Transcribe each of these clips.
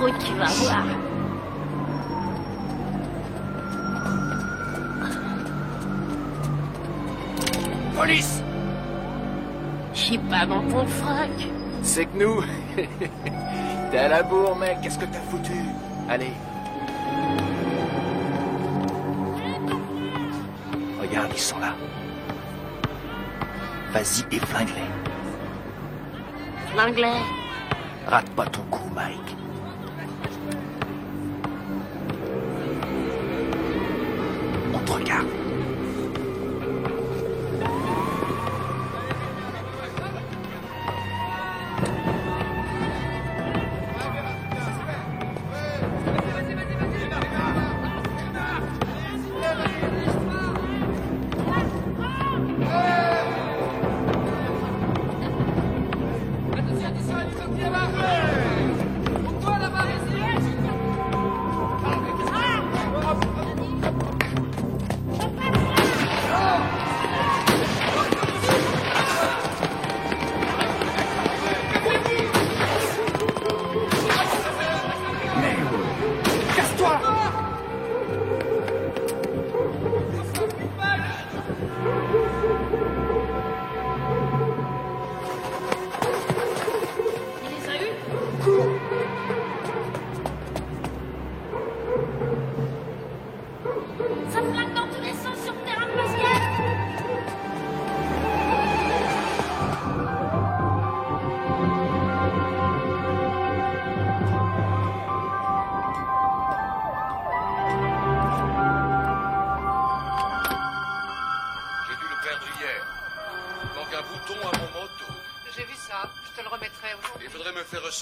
truc, tu vas voir. Police! Je suis pas dans ton froc. C'est que nous... T'es à la bourre, mec. Qu'est-ce que t'as foutu? Allez. Regarde, ils sont là. Vas-y et flingue-les. L'anglais. Rate pas ton coup, Mike. On te regarde.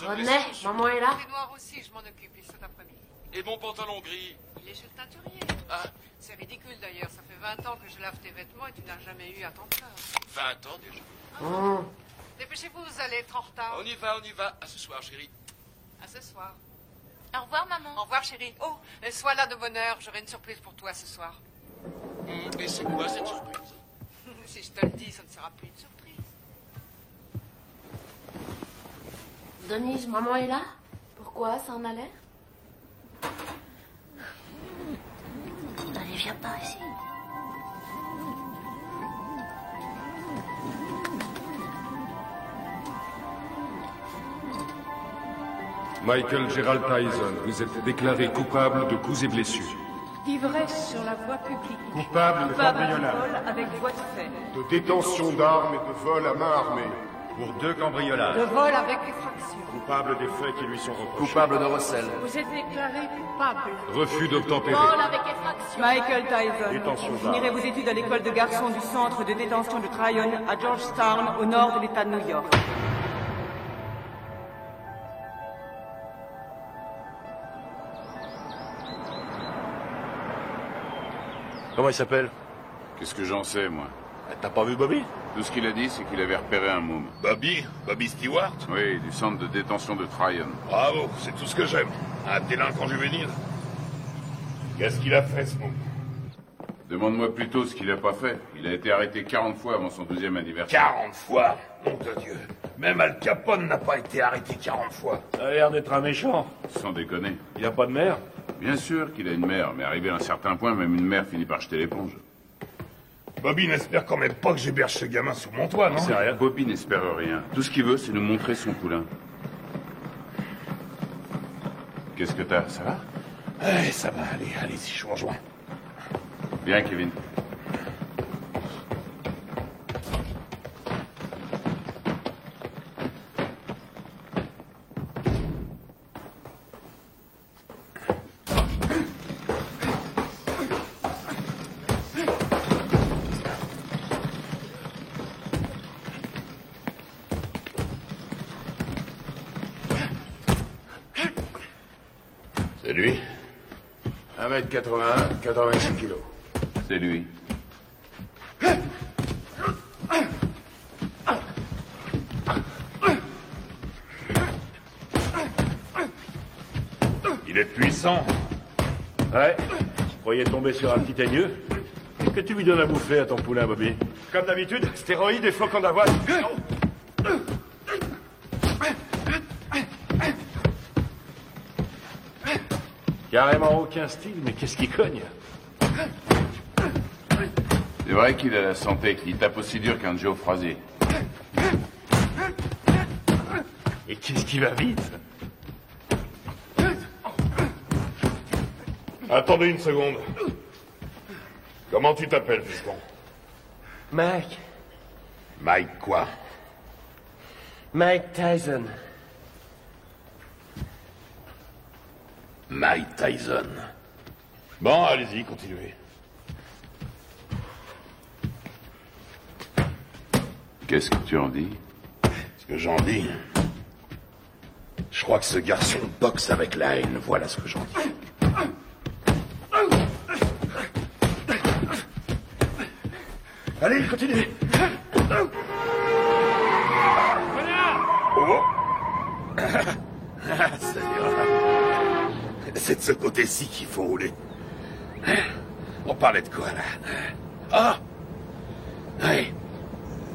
René, maman est là. Les noirs aussi, je m'en occupe, cet après-midi. Et mon pantalon gris? Il est chez le teinturier. Ah. C'est ridicule d'ailleurs, ça fait 20 ans que je lave tes vêtements et tu n'as jamais eu à t'en faire. 20 ans déjà. Dépêchez-vous, vous allez être en retard. On y va, on y va. À ce soir, chérie. À ce soir. Au revoir, maman. Au revoir, chérie. Oh, sois là de bonne heure, j'aurai une surprise pour toi ce soir. Et c'est quoi cette surprise? Si je te le dis, ça ne sera plus une surprise. Denise, maman est là? Pourquoi? Ça en a l'air? Allez, viens pas ici. Michael Gerald Tyson, vous êtes déclaré coupable de coups et blessures. D'ivresse sur la voie publique. Coupable de cambriolage. Vol avec voie de fait. De détention d'armes et de vol à main armée. Pour 2 cambriolages. De vol avec effraction. Coupable des faits qui lui sont reprochés. Coupable de recel. Vous êtes déclaré coupable. Refus d'obtempérer. Vol avec effraction. Michael Tyson. Détention Vous finirez vos études à l'école de garçons du centre de détention de Tryon à Georgetown, au nord de l'État de New York. Comment il s'appelle? Qu'est-ce que j'en sais, moi? T'as pas vu Bobby? Tout ce qu'il a dit, c'est qu'il avait repéré un môme. Bobby? Bobby Stewart? Oui, du centre de détention de Tryon. Bravo, c'est tout ce que j'aime. Un délinquant juvénile. Qu'est-ce qu'il a fait, ce môme? Demande-moi plutôt ce qu'il a pas fait. Il a été arrêté 40 fois avant son 12e anniversaire. 40 fois? Nom de Dieu. Même Al Capone n'a pas été arrêté 40 fois. Ça a l'air d'être un méchant. Sans déconner. Il a pas de mère? Bien sûr qu'il a une mère, mais arrivé à un certain point, même une mère finit par jeter l'éponge. Bobby n'espère quand même pas que j'héberge ce gamin sous mon toit, non? C'est rien. Bobby n'espère rien. Tout ce qu'il veut, c'est nous montrer son poulain. Qu'est-ce que t'as? Ça va? Ça va, allez-y, je vous rejoins. Bien, Kevin. C'est lui? 1m81, 86 kilos. C'est lui. Il est puissant. Ouais. Je croyais tomber sur un petit aigneux. Qu'est-ce que tu lui donnes à bouffer à ton poulain, Bobby? Comme d'habitude, stéroïdes et flocons d'avoine. Carrément aucun style, mais qu'est-ce qui cogne? C'est vrai qu'il a la santé, qu'il tape aussi dur qu'un Joe Frazier. Et qu'est-ce qui va vite? Attendez une seconde. Comment tu t'appelles, fiston? Mike. Mike quoi? Mike Tyson. Mike Tyson. Bon, allez-y, continuez. Qu'est-ce que tu en dis? Ce que j'en dis... Je crois que ce garçon boxe avec la haine, voilà ce que j'en dis. Allez, continuez. Oh. Ça ira. C'est de ce côté-ci qu'il faut rouler. On parlait de quoi, là? Ah! Ouais.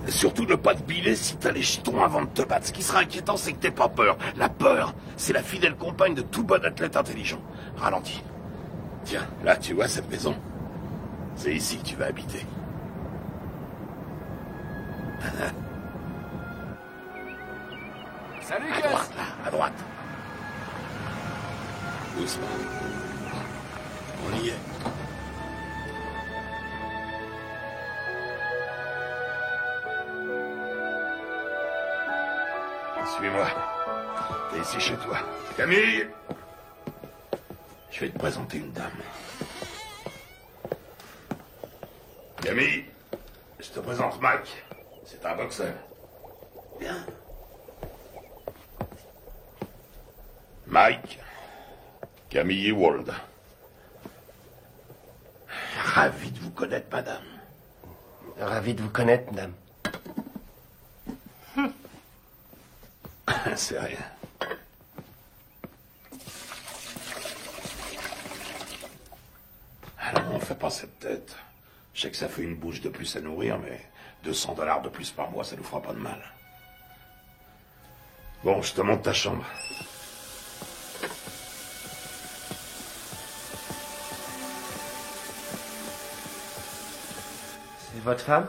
Surtout ne pas te biler si t'as les jetons avant de te battre. Ce qui sera inquiétant, c'est que t'aies pas peur. La peur, c'est la fidèle compagne de tout bon athlète intelligent. Ralentis. Tiens, là, tu vois cette maison? C'est ici que tu vas habiter. Salut, à Gus. droite, là, à droite. Doucement. On y est. Suis-moi. T'es ici chez toi. Camille! Je vais te présenter une dame. Camille, je te présente Mike. C'est un boxeur. Bien. Mike, Camille et Wald. Ravi de vous connaître, madame. Ravi de vous connaître, madame. C'est rien. Alors, on fait pas cette tête. Je sais que ça fait une bouche de plus à nourrir, mais $200 de plus par mois, ça nous fera pas de mal. Bon, je te montre ta chambre. C'est votre femme?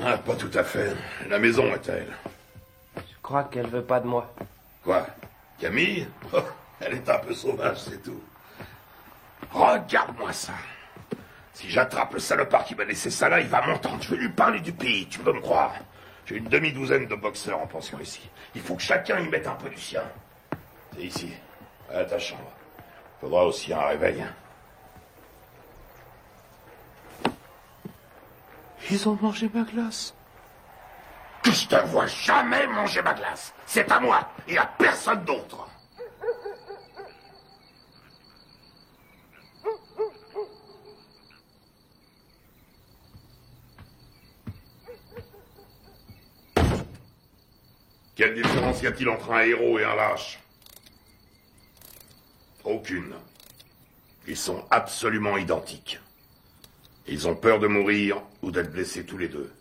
Ah, pas tout à fait. La maison est à elle. Je crois qu'elle veut pas de moi. Quoi? Camille? Oh, elle est un peu sauvage, c'est tout. Regarde-moi ça. Si j'attrape le salopard qui m'a laissé ça là, il va m'entendre. Je vais lui parler du pays, tu peux me croire. J'ai une demi-douzaine de boxeurs en pension ici. Il faut que chacun y mette un peu du sien. C'est ici, à ta chambre. Faudra aussi un réveil. Ils ont mangé ma glace. Que je te vois jamais manger ma glace. C'est à moi et à personne d'autre. Quelle différence y a-t-il entre un héros et un lâche? Aucune. Ils sont absolument identiques. Ils ont peur de mourir ou d'être blessés tous les deux.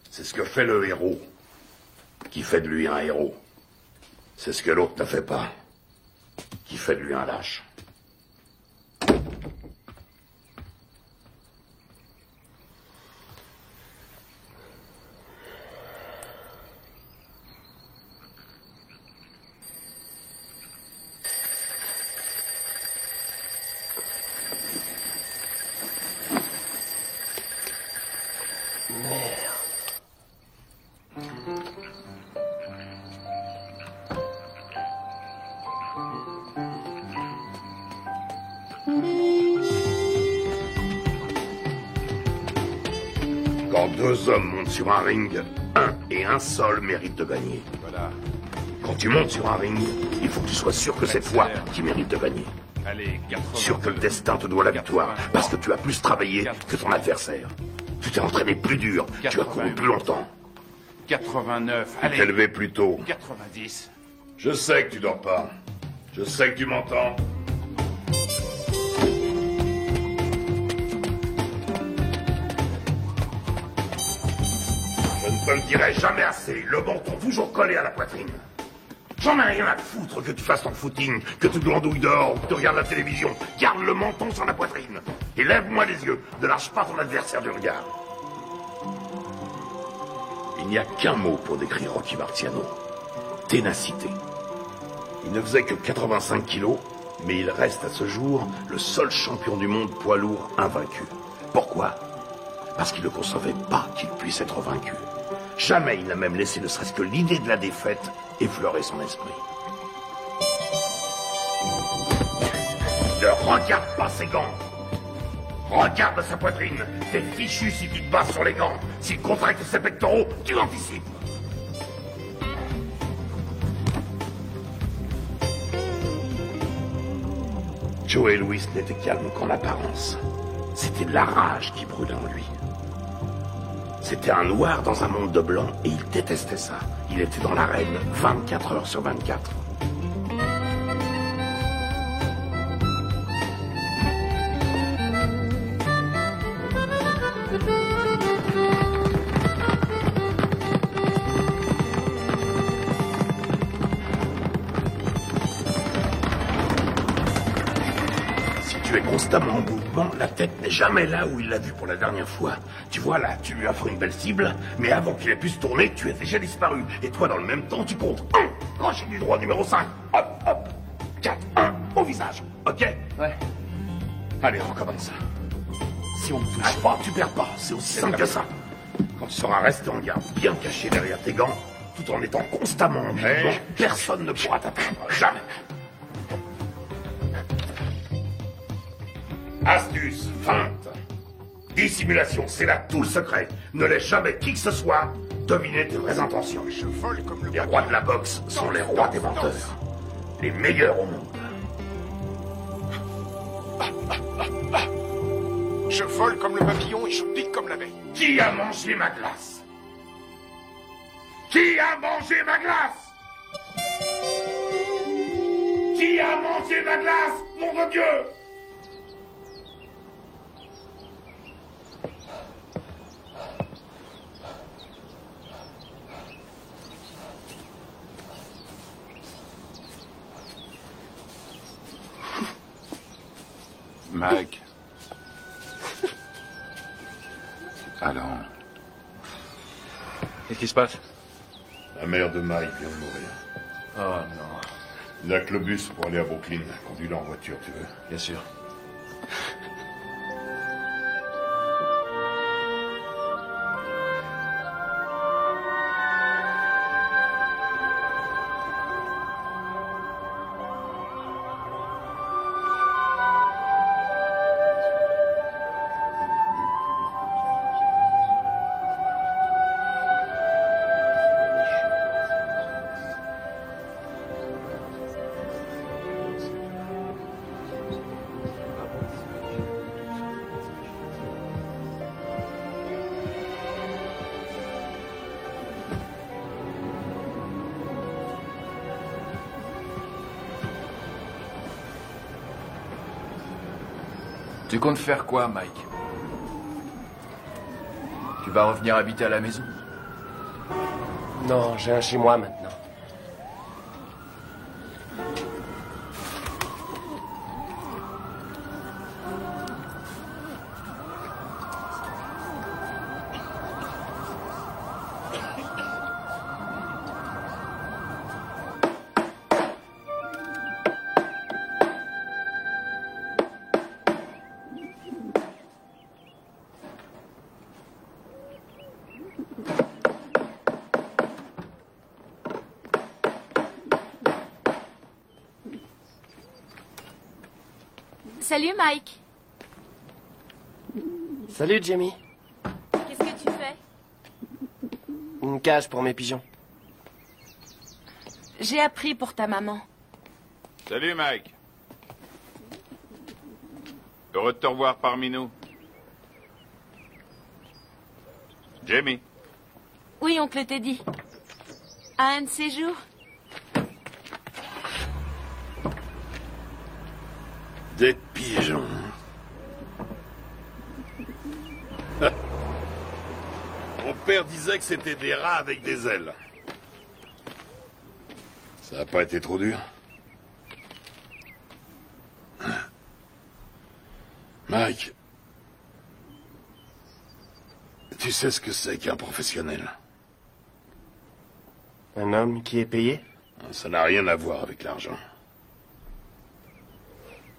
C'est ce que fait le héros qui fait de lui un héros. C'est ce que l'autre ne fait pas, qui fait de lui un lâche. Quand deux hommes montent sur un ring, un et un seul mérite de gagner. Voilà. Quand tu montes sur un ring, il faut que tu sois sûr que cette fois, tu mérites de gagner. Allez, 80. Sûr que le destin te doit la victoire, parce que tu as plus travaillé que ton adversaire. Tu t'es entraîné plus dur, tu as couru plus longtemps. 89, Tu t'es levé plus tôt. 90. Je sais que tu dors pas. Je sais que tu m'entends. Je ne te le dirai jamais assez. Le menton toujours collé à la poitrine. J'en ai rien à foutre que tu fasses ton footing, que tu glandouilles dehors ou que tu regardes la télévision. Garde le menton sur la poitrine. Et lève-moi les yeux. Ne lâche pas ton adversaire du regard. Il n'y a qu'un mot pour décrire Rocky Marciano. Ténacité. Il ne faisait que 85 kilos, mais il reste à ce jour le seul champion du monde poids lourd invaincu. Pourquoi? Parce qu'il ne concevait pas qu'il puisse être vaincu. Jamais il n'a même laissé ne serait-ce que l'idée de la défaite effleurer son esprit. Ne regarde pas ses gants. Regarde sa poitrine. T'es fichu si tu te bases sur les gants. S'il contracte ses pectoraux, tu anticipes. Joey Louis n'était calme qu'en apparence. C'était de la rage qui brûlait en lui. C'était un noir dans un monde de blanc et il détestait ça. Il était dans l'arène 24 heures sur 24. Constamment en mouvement, la tête n'est jamais là où il l'a vue pour la dernière fois. Tu vois là, tu lui as fait une belle cible, mais avant qu'il ait pu se tourner, tu es déjà disparu. Et toi, dans le même temps, tu comptes 1, crochet du droit numéro 5, hop, hop, 4, 1, au visage, ok? Ouais. Allez, recommence. Si on ne touche pas, tu perds pas, c'est aussi simple que ça. Quand tu seras resté en garde, bien caché derrière tes gants, tout en étant constamment en mouvement, personne ne pourra t'atteindre, jamais. Astuce, feinte, dissimulation, c'est là tout le secret. Ne laisse jamais qui que ce soit deviner tes vraies intentions. Les rois de la boxe sont les rois des menteurs. Les meilleurs au monde. Je vole comme le papillon et je pique comme l'abeille. Qui a mangé ma glace? Qui a mangé ma glace? Qui a mangé ma glace, nom de Dieu? Mike. Alors. Qu'est-ce qui se passe? La mère de Mike vient de mourir. Oh non. Il n'y a que le bus pour aller à Brooklyn. Conduis-le en voiture, tu veux? Bien sûr. Tu comptes faire quoi, Mike? Tu vas revenir habiter à la maison? Non, j'ai un chez moi maintenant. Salut Mike. Salut Jamie. Qu'est-ce que tu fais? Une cage pour mes pigeons. J'ai appris pour ta maman. Salut, Mike. Heureux de te revoir parmi nous. Jamie. Oui, oncle Teddy. À un de ces jours. Des pigeons. Mon père disait que c'était des rats avec des ailes. Ça a pas été trop dur? Mike, tu sais ce que c'est qu'un professionnel? Un homme qui est payé? Ça n'a rien à voir avec l'argent.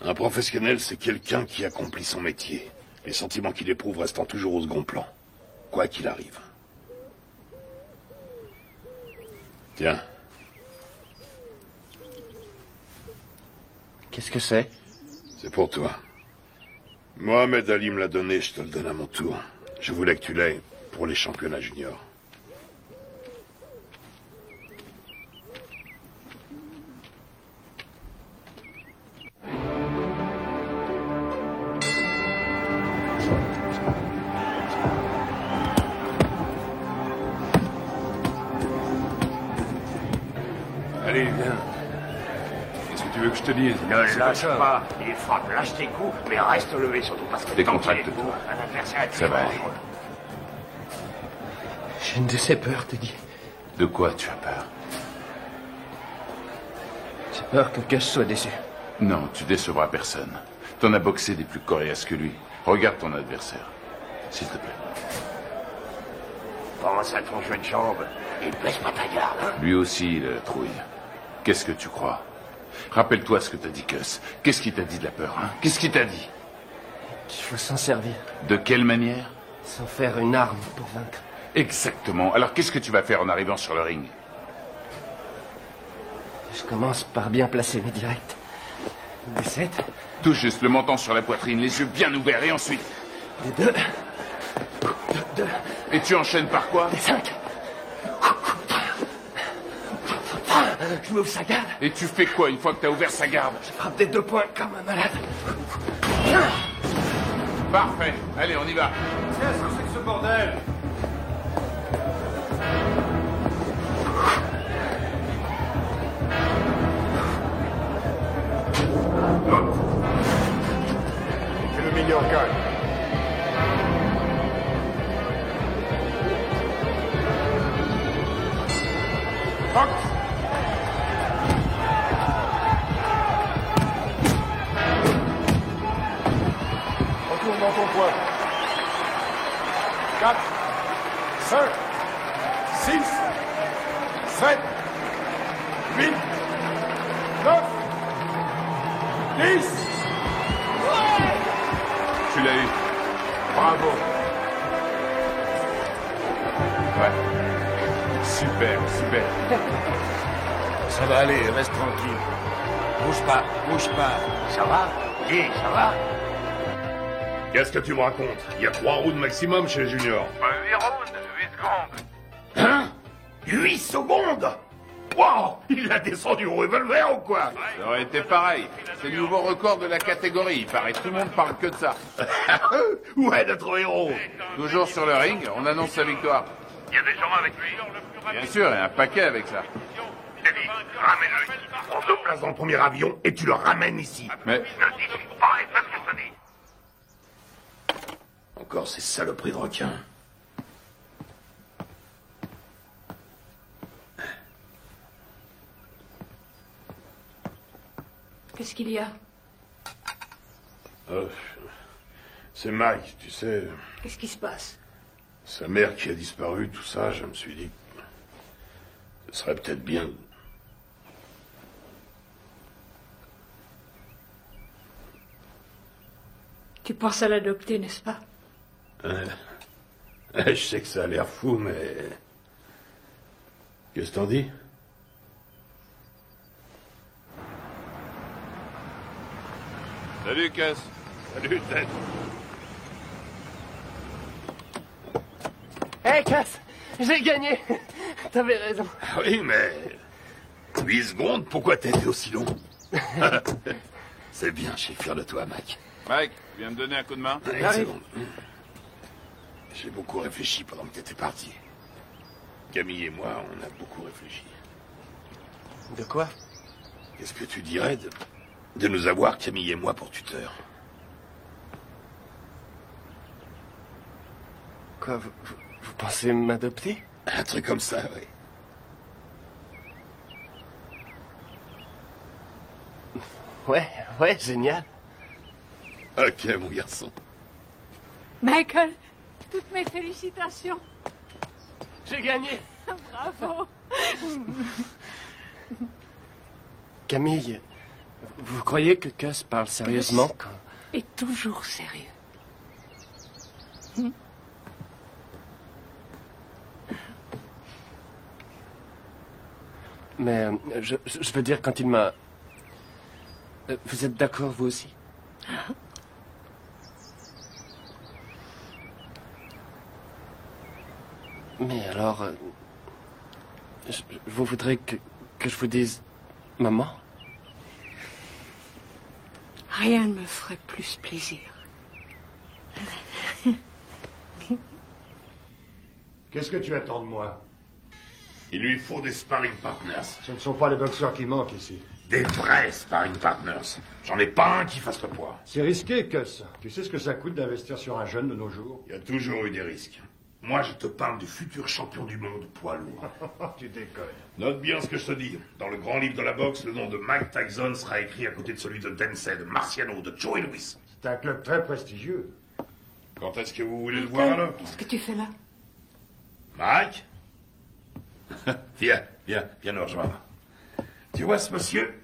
Un professionnel, c'est quelqu'un qui accomplit son métier. Les sentiments qu'il éprouve restant toujours au second plan. Quoi qu'il arrive. Tiens. Qu'est-ce que c'est? C'est pour toi. Mohamed Ali me l'a donné, je te le donne à mon tour. Je voulais que tu l'aies pour les championnats juniors. Allez, viens. Qu'est-ce que tu veux que je te dise? Ne lâche pas. Il frappe, lâche tes coups, mais reste levé surtout parce que Décontracte-toi. un adversaire Ça va aller. J'ai une de ces peurs, Teddy. De quoi tu as peur? J'ai peur que Gus soit déçu. Non, tu décevras personne. T'en as boxé des plus coriaces que lui. Regarde ton adversaire. S'il te plaît. Pense à ton jeune jambe et baisse pas ta garde. Lui aussi, il a la trouille. Qu'est-ce que tu crois? Rappelle-toi ce que t'as dit, Gus. Qu'est-ce qu'il t'a dit de la peur, hein? Qu'est-ce qu'il t'a dit? Il faut s'en servir. De quelle manière? Sans faire une arme pour vaincre. Exactement. Alors qu'est-ce que tu vas faire en arrivant sur le ring? Je commence par bien placer mes directs. Des 7. Tout juste, le menton sur la poitrine, les yeux bien ouverts, et ensuite? Des 2. Deux. Et tu enchaînes par quoi? Des 5. Je m'ouvre sa garde. Et tu fais quoi une fois que t'as ouvert sa garde? Je frappe des 2 points comme un malade. Parfait. Allez, on y va. Qu'est-ce que c'est que ce bordel? Que le meilleur gagne. Box. Retourne dans ton coin. 4, 5, 6, 7, 8, 9, 10. Tu l'as eu. Bravo. Ouais. Super, super. Ça va aller, reste tranquille. Bouge pas, bouge pas. Ça va? Oui, ça va. Qu'est-ce que tu me racontes? Il y a 3 rounds maximum chez les juniors. 8 rounds, 8 secondes. Hein? 8 secondes? Wow! Il a descendu au revolver ou quoi? Ça aurait été pareil. C'est le nouveau record de la catégorie. Il paraît tout le monde parle que de ça. Ouais, notre héros. Toujours sur le ring, on annonce sa victoire. Il y a des gens avec lui. Bien sûr, il y a un paquet avec ça. Teddy, ramène-le. Prends 2 places dans le premier avion et tu le ramènes ici. Mais Ne dis pas, et fais ce que je te dis. Encore ces saloperies de requins. Qu'est-ce qu'il y a? C'est Mike, tu sais. Qu'est-ce qui se passe? Sa mère qui a disparu, tout ça, je me suis dit que ce serait peut-être bien. Tu penses à l'adopter, n'est-ce pas? Je sais que ça a l'air fou, mais... Qu'est-ce que t'en dis? salut, Cass. Salut, Ted. Hé, Cass! J'ai gagné! T'avais raison. Ah oui, mais... 8 secondes, pourquoi t'as été aussi long? C'est bien, je suis fier de toi, Mike. Mike, tu viens me donner un coup de main? Allez, une seconde. J'ai beaucoup réfléchi pendant que t'étais parti. Camille et moi, on a beaucoup réfléchi. De quoi? Qu'est-ce que tu dirais de nous avoir, Camille et moi, pour tuteurs? Quoi, vous pensez m'adopter? Un truc comme ça, oui. Ouais, génial. Ok, mon garçon. Michael, toutes mes félicitations. J'ai gagné. Bravo. Camille, vous croyez que Gus parle sérieusement quand... Et toujours sérieux. Mais je veux dire, quand il m'a... Vous êtes d'accord, vous aussi? Mais alors... vous voudrez que je vous dise... Maman? Rien ne me ferait plus plaisir. Qu'est-ce que tu attends de moi? Il lui faut des sparring partners. Ce ne sont pas les boxeurs qui manquent ici. Des vrais sparring partners. J'en ai pas un qui fasse le poids. C'est risqué, Gus. Tu sais ce que ça coûte d'investir sur un jeune de nos jours? Il y a toujours eu des risques. Moi, je te parle du futur champion du monde poids lourd. Tu déconnes. Note bien ce que je te dis. Dans le grand livre de la boxe, le nom de Mike Tyson sera écrit à côté de celui de Dempsey, de Marciano, de Joey Louis. C'est un club très prestigieux. Quand est-ce que vous voulez le voir alors? Qu'est-ce que tu fais là? Mike? Viens nous rejoindre. Tu vois ce monsieur?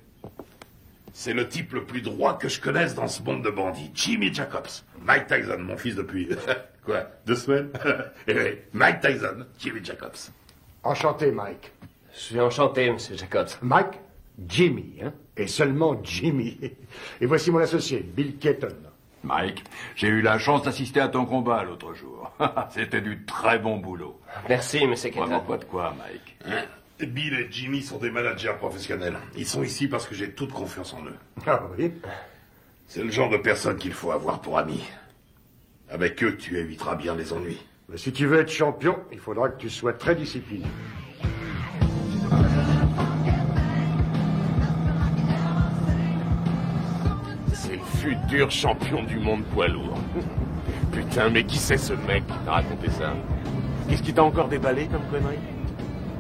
C'est le type le plus droit que je connaisse dans ce monde de bandits. Jimmy Jacobs. Mike Tyson, mon fils depuis... quoi, 2 semaines? Eh oui, Mike Tyson, Jimmy Jacobs. Enchanté, Mike. Je suis enchanté, Monsieur Jacobs. Mike, Jimmy, hein? Et seulement Jimmy. Et voici mon associé, Bill Keaton. Mike, j'ai eu la chance d'assister à ton combat l'autre jour. C'était du très bon boulot. Merci, Monsieur Keaton. Vraiment pas de quoi, Mike. Hein? Bill et Jimmy sont des managers professionnels. Ils sont ici parce que j'ai toute confiance en eux. Ah oui? C'est le genre de personne qu'il faut avoir pour amis. Avec eux, tu éviteras bien les ennuis. Mais si tu veux être champion, il faudra que tu sois très discipliné. C'est le futur champion du monde poids lourd. Putain, mais qui c'est ce mec qui t'a raconté ça? Qu'est-ce qui t'a encore déballé comme connerie?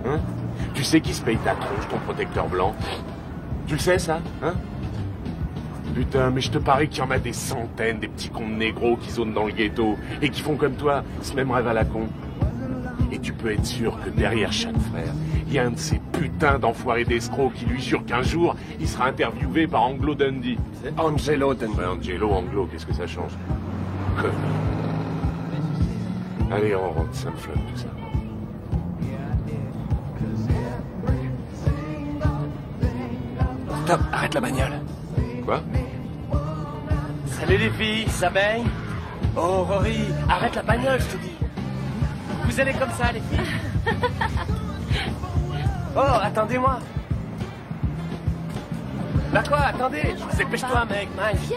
Hein? Tu sais qui se paye ta tronche, ton protecteur blanc? Tu le sais, ça? Hein? Putain, mais je te parie qu'il y en a des centaines, des petits cons de négros qui zonent dans le ghetto et qui font comme toi, ce même rêve à la con. Et tu peux être sûr que derrière chaque frère, il y a un de ces putains d'enfoirés d'escrocs qui lui jure qu'un jour, il sera interviewé par Anglo Dundee. C'est Angelo Dundee. Ouais, Angelo, Anglo, qu'est-ce que ça change? Connard. Allez, on rentre, ça me flotte tout ça. Stop, arrête la bagnole. Quoi? Salut les filles, ça baigne? Oh, Rory, arrête la bagnole, je te dis. Vous allez comme ça, les filles? Oh, attendez-moi. Là quoi, attendez. Dépêche-toi, mec, Mike.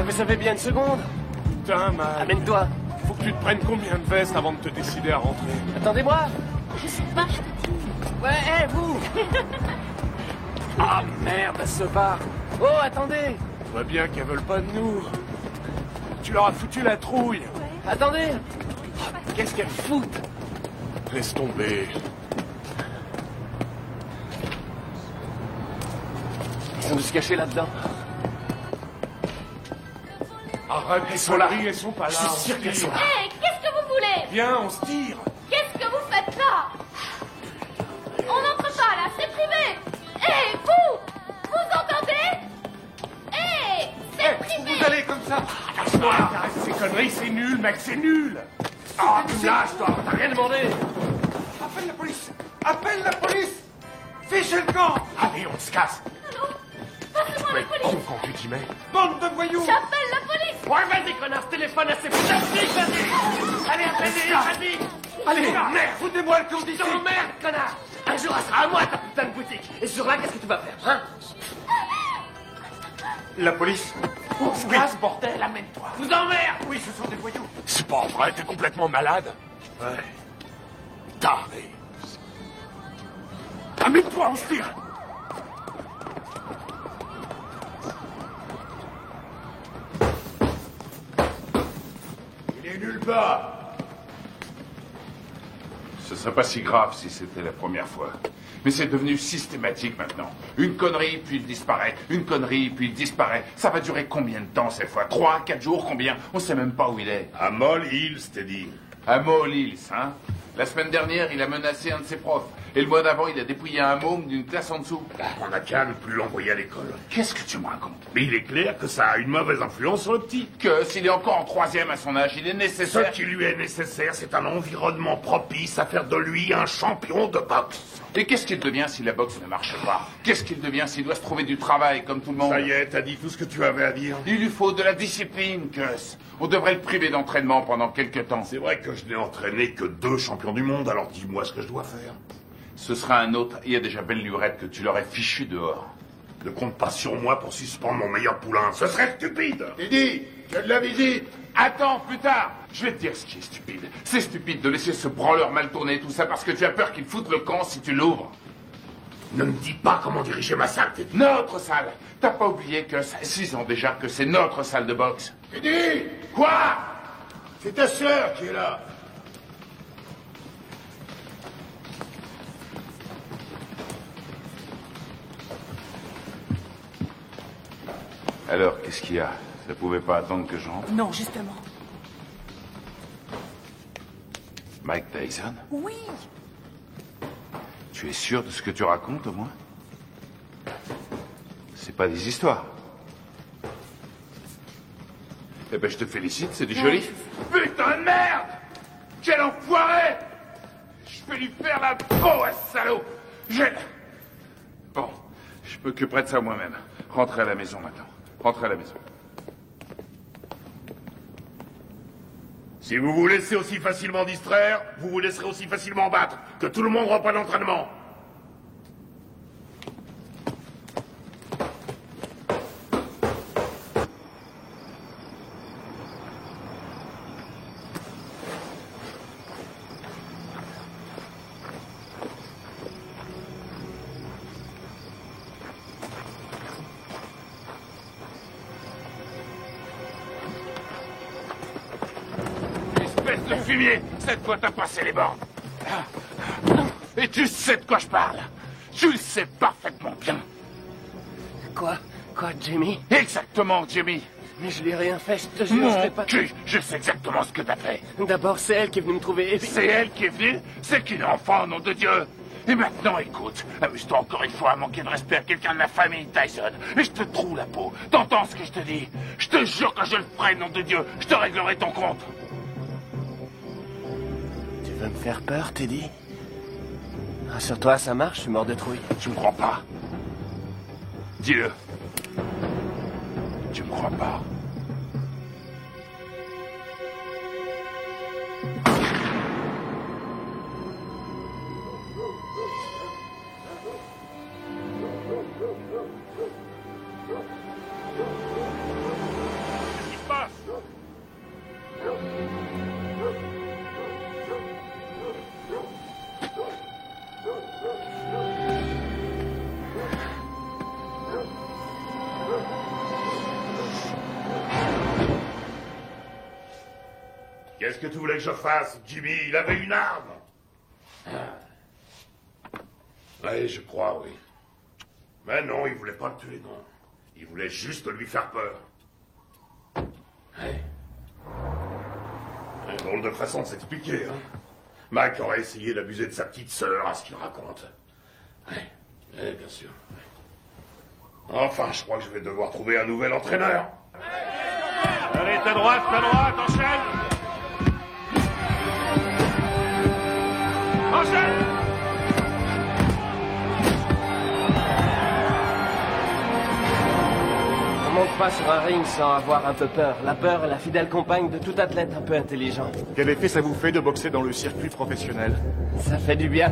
Vous avez bien une seconde? Putain, Mike. Amène-toi. Faut que tu te prennes combien de vestes avant de te décider à rentrer? Attendez-moi. Je sais pas, je te dis. Ouais, hé, vous. Ah, merde, elle se barre. Oh, attendez. On voit bien qu'elles veulent pas de nous. Tu leur as foutu la trouille. Ouais. Attendez. Qu'est-ce qu'elles foutent? Laisse tomber. Ils ont dû se cacher là-dedans. Arrête, elles sont là. Elles sont pas là. Je suis sûr qu'elles sont là. Hé, qu'est-ce que vous voulez? Viens, on se tire. Qu'est-ce que vous faites là? On n'entre pas là, c'est privé. Hé, vous entendez? Hé, c'est privé. Vous allez comme ça. Lâche-moi. Arrête ces conneries, c'est nul, mec, c'est nul. Ah, tu me lâches, toi. T'as rien demandé. Appelle la police. Appelle la police. Fichez le camp. Allez, on se casse. Allô? Passez-moi la police. Con quand tu dis mec. Bande de voyous. J'appelle la police. Ouais, vas-y, connard, téléphone à ces putains de flics, vas-y. Allez, appelez-les, vas-y. Allez, merde, foutez-moi le camp d'ici. Merde, connard. Un jour, elle sera à moi, ta putain de boutique. Et ce jour-là, qu'est-ce que tu vas faire, hein? La police. On se casse, bordel, amène-toi. Vous emmerde. Oui, ce sont des voyous. C'est pas vrai, t'es complètement malade. Ouais. Taré. Amène-toi, on se tire. Il est nulle part. Ce serait pas si grave si c'était la première fois. Mais c'est devenu systématique maintenant. Une connerie, puis il disparaît. Une connerie, puis il disparaît. Ça va durer combien de temps cette fois? 3, 4 jours, combien? On sait même pas où il est. À Moll Hills, t'es dit. À Moll Hills, hein? La semaine dernière, il a menacé un de ses profs. Et le mois d'avant, il a dépouillé un môme d'une classe en dessous. On n'a qu'à ne plus l'envoyer à l'école. Qu'est-ce que tu me racontes? Mais il est clair que ça a une mauvaise influence sur le petit. Que s'il est encore en 3e à son âge, il est nécessaire... Ce qui lui est nécessaire, c'est un environnement propice à faire de lui un champion de boxe. Et qu'est-ce qu'il devient si la boxe ne marche pas? Qu'est-ce qu'il devient s'il doit se trouver du travail comme tout le monde? Ça y est, t'as dit tout ce que tu avais à dire. Il lui faut de la discipline, Gus. On devrait le priver d'entraînement pendant quelques temps. C'est vrai que je n'ai entraîné que 2 champions du monde, alors dis-moi ce que je dois faire. Ce sera un autre. Il y a déjà belle lurette que tu l'aurais fichu dehors. Ne compte pas sur moi pour suspendre mon meilleur poulain. Ce serait stupide. Teddy, tu as de la visite. Attends, plus tard. Je vais te dire ce qui est stupide. C'est stupide de laisser ce branleur mal tourner tout ça parce que tu as peur qu'il foute le camp si tu l'ouvres. Ne me dis pas comment diriger ma salle, Teddy. Notre salle. T'as pas oublié que ça fait 6 ans déjà que c'est notre salle de boxe. Teddy! Quoi? C'est ta sœur qui est là. Alors, qu'est-ce qu'il y a? Ça pouvait pas attendre que je rentre? Non, justement. Mike Tyson? Oui. Tu es sûr de ce que tu racontes, au moins? C'est pas des histoires. Eh ben, je te félicite, c'est du joli. Putain de merde! Quel enfoiré! Je vais lui faire la peau à ce salaud! Bon, je m'occuperai de ça moi-même. Rentrez à la maison maintenant. Rentrez à la maison. Si vous vous laissez aussi facilement distraire, vous vous laisserez aussi facilement battre. Que tout le monde reprenne l'entraînement. De fumier, cette fois t'as passé les bornes. Et tu sais de quoi je parle. Tu le sais parfaitement bien. Quoi, Jimmy? Exactement, Jimmy. Mais je lui ai rien fait, je te jure, Mon je fais pas... cul, je sais exactement ce que t'as fait. D'abord, c'est elle qui est venue me trouver. Et puis... C'est elle qui est venue? C'est qu'une enfant, nom de Dieu. Et maintenant, écoute, amuse-toi encore une fois à manquer de respect à quelqu'un de la famille Tyson. Et je te troue la peau. T'entends ce que je te dis? Je te jure que je le ferai, nom de Dieu. Je te réglerai ton compte. Tu veux me faire peur, Teddy? Rassure-toi, ça marche, je suis mort de trouille. Tu me crois pas? Dis-le. Tu me crois pas? Qu'est-ce qui se passe? Qu'est-ce que tu voulais que je fasse, Jimmy? Il avait une arme. Oui, je crois, oui. Mais non, il voulait pas le tuer, non. Il voulait juste lui faire peur. Ouais. Une drôle de façon de s'expliquer, hein. Mac aurait essayé d'abuser de sa petite sœur, à ce qu'il raconte. Ouais, bien sûr. Ouais. Enfin, je crois que je vais devoir trouver un nouvel entraîneur. Allez, ta droite, enchaîne! Enchaîne! On monte pas sur un ring sans avoir un peu peur. La peur est la fidèle compagne de tout athlète un peu intelligent. Quel effet ça vous fait de boxer dans le circuit professionnel? Ça fait du bien.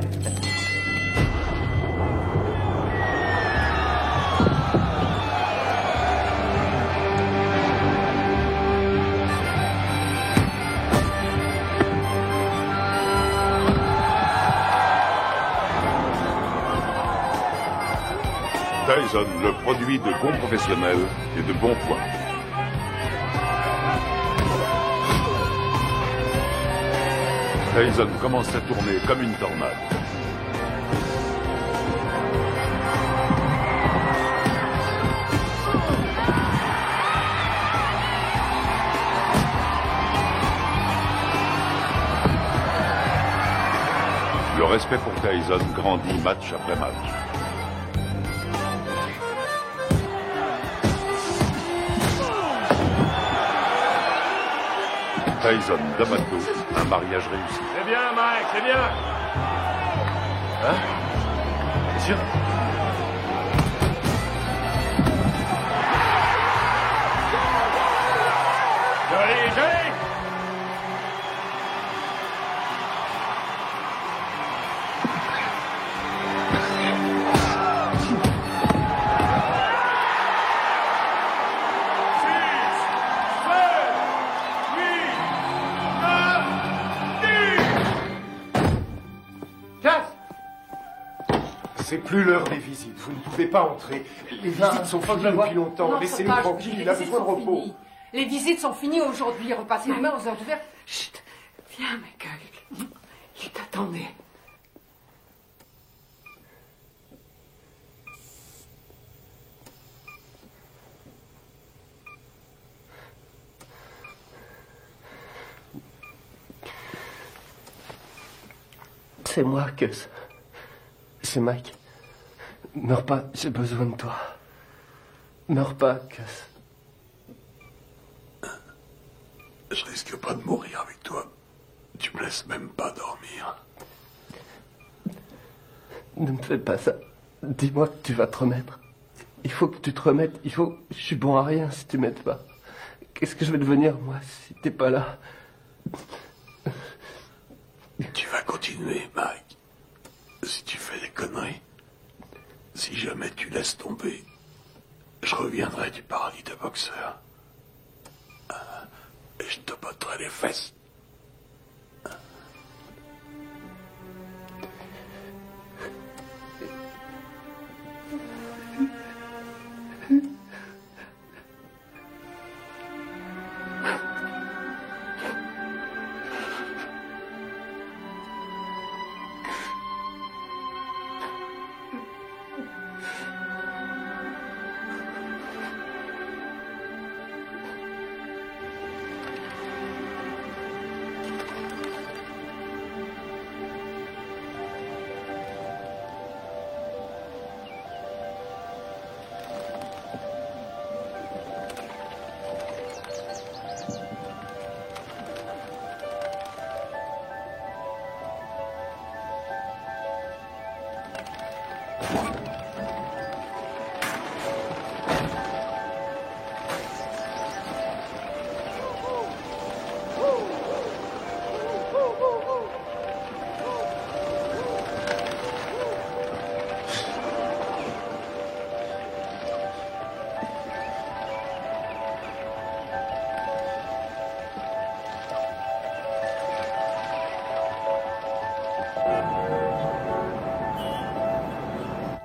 Tyson, le produit de bons professionnels et de bons points. Tyson commence à tourner comme une tornade. Le respect pour Tyson grandit match après match. Tyson, D'Amato, un mariage réussi. C'est bien, Mike, c'est bien. Hein? Bien sûr. Joli, joli. C'est plus l'heure des visites. Vous ne pouvez pas entrer. Les visites sont finies depuis longtemps. Laissez-le tranquille, il a besoin de repos. Les visites sont finies aujourd'hui. Repassez demain aux heures ouvertes. Chut. Viens, Michael. Il t'attendait. C'est moi, Gus. C'est Mike. Meurs pas, j'ai besoin de toi. Meurs pas, Gus. Je risque pas de mourir avec toi. Tu me laisses même pas dormir. Ne me fais pas ça. Dis-moi que tu vas te remettre. Il faut que tu te remettes. Je suis bon à rien si tu m'aides pas. Qu'est-ce que je vais devenir, moi, si t'es pas là? Tu vas continuer, Mike. Si tu fais des conneries, si jamais tu laisses tomber, je reviendrai du paradis de boxeur. Et je te botterai les fesses.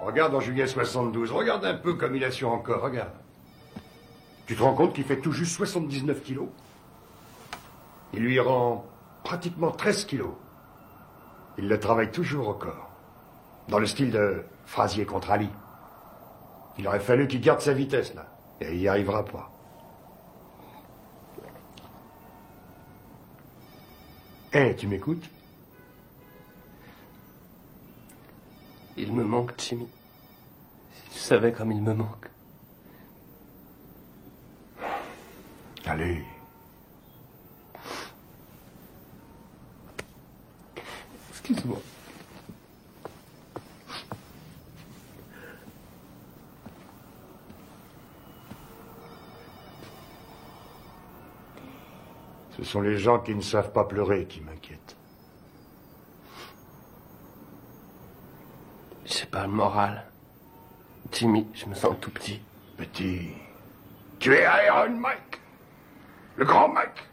Regarde en juillet 72, regarde un peu comme il a su encore, regarde. Tu te rends compte qu'il fait tout juste 79 kilos? Il lui rend pratiquement 13 kilos. Il le travaille toujours au corps. Dans le style de Frazier contre Ali. Il aurait fallu qu'il garde sa vitesse, là. Et il n'y arrivera pas. Eh, tu m'écoutes? Il me manque, Jimmy. Si tu savais comme il me manque. Allez. Excuse-moi. Ce sont les gens qui ne savent pas pleurer qui m'inquiètent. J'ai pas le moral. Jimmy, je me sens tout petit. Petit. Tu es Iron Mike. Le grand Mike.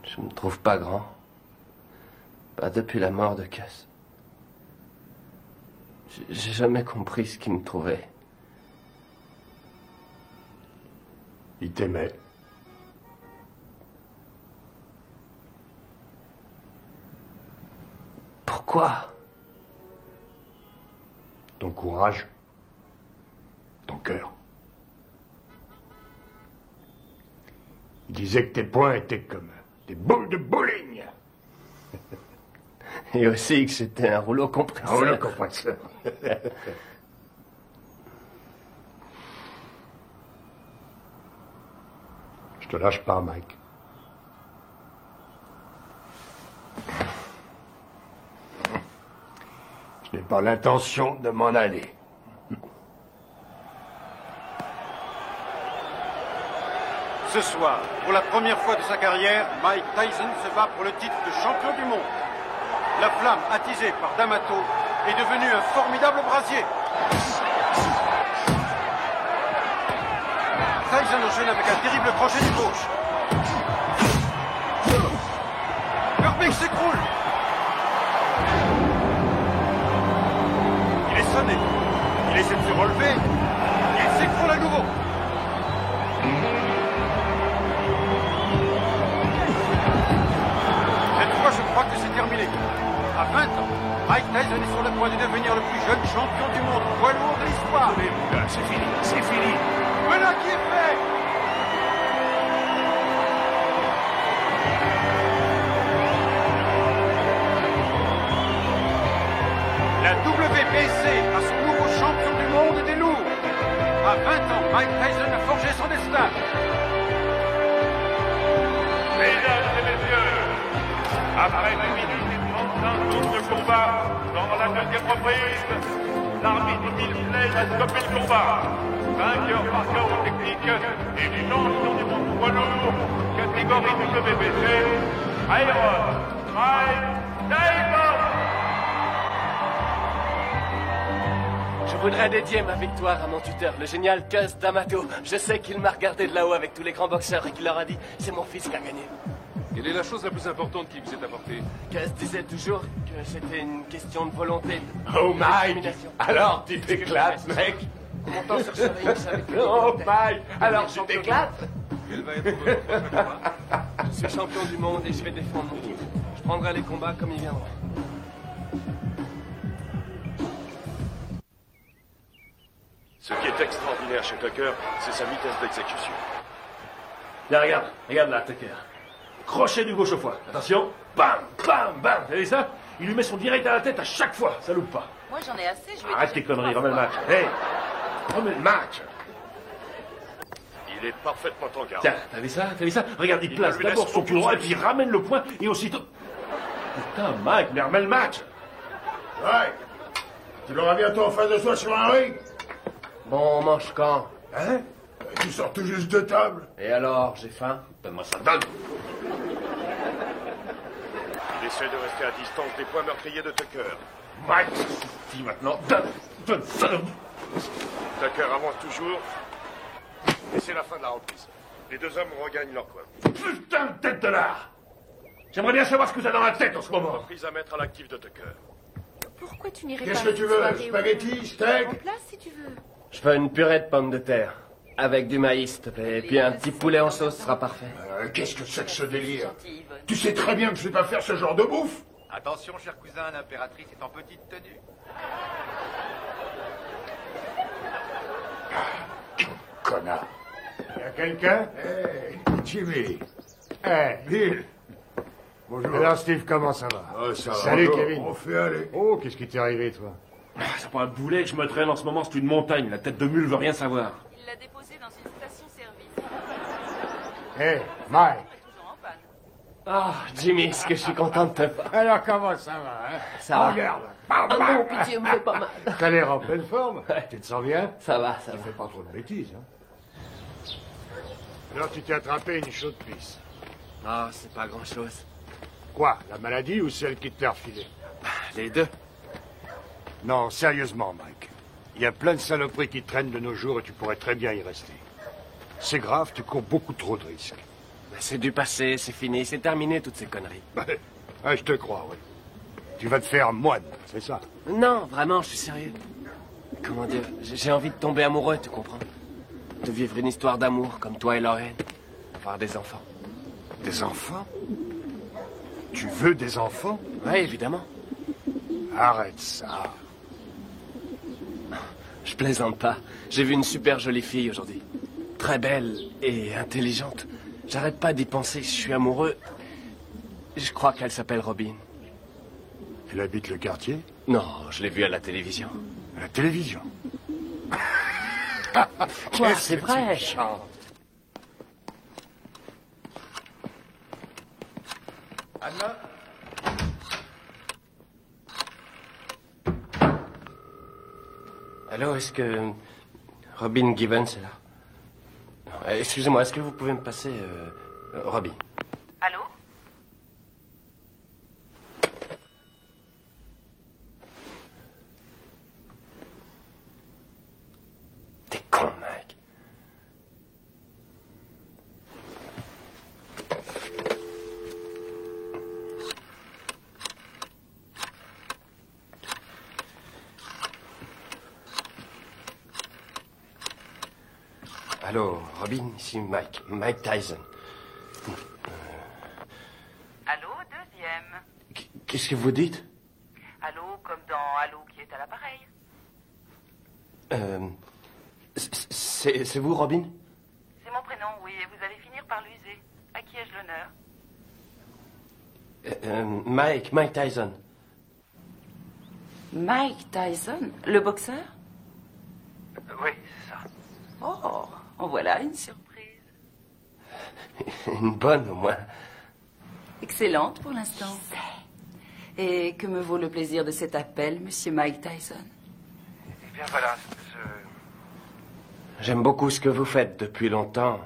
Je me trouve pas grand. Pas depuis la mort de Gus. J'ai jamais compris ce qui me trouvait. Il t'aimait. Quoi? Ton courage. Ton cœur. Il disait que tes poings étaient comme des boules de bowling. Et aussi que c'était un rouleau compresseur. Un rouleau compresseur. Je te lâche pas, Mike. Je n'ai pas l'intention de m'en aller. Ce soir, pour la première fois de sa carrière, Mike Tyson se bat pour le titre de champion du monde. La flamme attisée par D'Amato est devenue un formidable brasier. Tyson enchaîne avec un terrible crochet du gauche. Herbig s'écroule. Il est sonné. Il essaie de se relever. Il s'écroule à nouveau. Cette fois, je crois que c'est terminé. À 20 ans, Mike Tyson est sur le point de devenir le plus jeune champion du monde poids lourd de l'histoire. C'est fini, c'est fini. Voilà qui est fait. La WBC a son nouveau champion du monde des lourds. À 20 ans, Mike Tyson a forgé son destin. Mesdames et messieurs, après 2 minutes et 35 secondes de combat, dans la deuxième reprise, l'arbitre Bill Slade a stoppé le combat. Vainqueur par chaos technique et du champion du monde poids lourd, catégorie WBC, Iron Mike Tyson. Je voudrais dédier ma victoire à mon tuteur, le génial Cus D'Amato. Je sais qu'il m'a regardé de là-haut avec tous les grands boxeurs et qu'il leur a dit « C'est mon fils qui a gagné ». Quelle est la chose la plus importante qui vous est apportée? Cus disait toujours que c'était une question de volonté. Oh, Mike! Alors, tu t'éclates, mec! Comment t'en chercherais une avec Oh, Mike! Alors, tu t'éclates? Quel va être votre prochain combat? Je suis champion du monde et je vais défendre mon titre. Je prendrai les combats comme ils viendront. Ce qui est extraordinaire chez Tucker, c'est sa vitesse d'exécution. Là, regarde là, Tucker. Crochet du gauche au foie. Attention. Bam, bam, bam. Vous avez ça? Il lui met son direct à la tête à chaque fois. Ça loupe pas. Moi, j'en ai assez, je vais... Arrête tes conneries, remets le match. Hey, remets le match. Il est parfaitement en garde. Tiens, t'as vu ça? T'as vu ça? Regarde, il place d'abord son pied droit et puis il ramène le poing et aussitôt... Putain, Mike, mais remets le match. Ouais. Tu l'auras bientôt en face de toi sur un ring. Bon, on mange quand? Hein? Tu sors tout juste de table. Et alors, j'ai faim? Donne-moi ça, donne. Il essaie de rester à distance des points meurtriers de Tucker. Mike, dis maintenant, donne ça. Tucker avance toujours. Et c'est la fin de la reprise. Les deux hommes regagnent leur coin. Putain de tête de l'art. J'aimerais bien savoir ce que t'as dans la tête en ce moment. Reprise à mettre à l'actif de Tucker. Pourquoi tu n'irais pas... Qu'est-ce que tu veux? Spaghetti, steak? En place, si tu veux. Je veux une purée de pommes de terre. Avec du maïs, s'il te plaît. Et puis un petit poulet en sauce sera parfait. Qu'est-ce que c'est que ce délire? Tu sais très bien que je sais pas faire ce genre de bouffe. Attention, cher cousin, l'impératrice est en petite tenue. Connard. Y'a quelqu'un? Hey, Jimmy. Hey, Bill. Bonjour. Alors, Steve, comment ça va? Oh, ça va. Salut, Bonjour. Kevin. On fait aller. Oh, qu'est-ce qui t'est arrivé, toi? C'est pas un boulet que je me traîne en ce moment, c'est une montagne. La tête de mule veut rien savoir. Il l'a déposé dans une station-service. Hey, Mike. Ah, Jimmy, est-ce que je suis content de te voir? Alors, comment ça va, hein? Ça va. Regarde. Ah non, pitié, me fais pas mal. T'as l'air en pleine forme. Tu te sens bien? Ça va, ça Tu va. fais pas trop de bêtises, hein? Alors, tu t'es attrapé une chaude pisse. Ah, c'est pas grand-chose. Quoi? La maladie ou celle qui te l'a refilée? Les deux. Non, sérieusement, Mike. Il y a plein de saloperies qui traînent de nos jours et tu pourrais très bien y rester. C'est grave, tu cours beaucoup trop de risques. C'est du passé, c'est fini, c'est terminé toutes ces conneries. Ah, je te crois, oui. Tu vas te faire moine, c'est ça? Non, vraiment, je suis sérieux. Comment dire, j'ai envie de tomber amoureux, tu comprends? De vivre une histoire d'amour comme toi et Lorraine. Avoir des enfants. Des enfants? Tu veux des enfants? Oui, évidemment. Arrête ça. Je plaisante pas. J'ai vu une super jolie fille aujourd'hui. Très belle et intelligente. J'arrête pas d'y penser. Je suis amoureux. Je crois qu'elle s'appelle Robin. Elle habite le quartier? Non, je l'ai vue à la télévision. À la télévision? Quoi, c'est vrai. Anna? Allô, est-ce que Robin Givens est là? Excusez-moi, est-ce que vous pouvez me passer Robin? Allô? T'es con, mec. Allô, Robin, ici Mike Tyson. Allô, deuxième. Qu'est-ce que vous dites? Allô, comme dans Allô qui est à l'appareil. C'est vous, Robin? C'est mon prénom, oui, et vous allez finir par l'user. À qui ai-je l'honneur? Mike Tyson. Mike Tyson, le boxeur? Oui, c'est ça. Oh, en voilà une surprise. Une bonne, au moins. Excellente pour l'instant. Et que me vaut le plaisir de cet appel, monsieur Mike Tyson? Eh bien, voilà, J'aime beaucoup ce que vous faites depuis longtemps.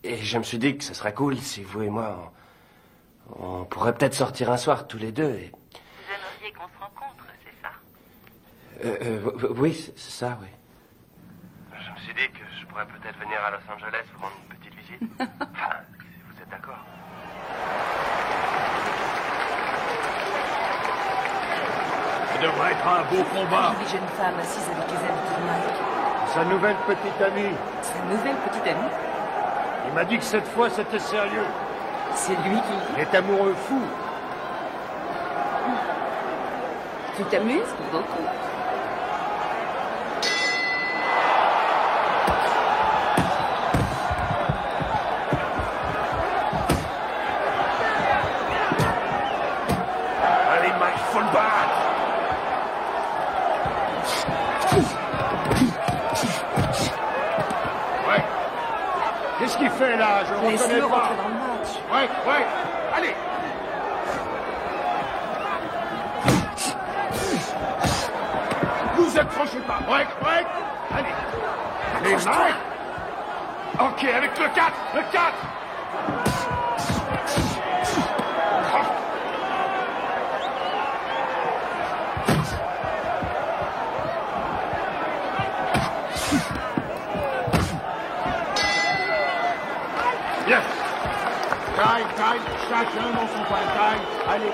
Et je me suis dit que ce serait cool si vous et moi, on pourrait peut-être sortir un soir tous les deux. Et... Vous aimeriez qu'on se rencontre, c'est ça? Oui, c'est ça, oui. Je me suis dit que je pourrais peut-être venir à Los Angeles vous rendre une petite visite. Enfin, si vous êtes d'accord. Ça devrait être un beau combat. Une jeune femme assise avec les habits de Mike. Sa nouvelle petite amie. Sa nouvelle petite amie? Il m'a dit que cette fois c'était sérieux. C'est lui qui... Il est amoureux fou. Tu t'amuses beaucoup. Allez, Mike, faut le battre. Ouais. Qu'est-ce qu'il fait là? Je le Laisse-le reconnais pas. rentrer dans le match. Ouais. Allez. Vous accrochez pas. Ouais. Allez. Allez, Mike. Ok, avec le 4. Le 4. Bien. Taille. Chacun dans son coin. Taille. Allez.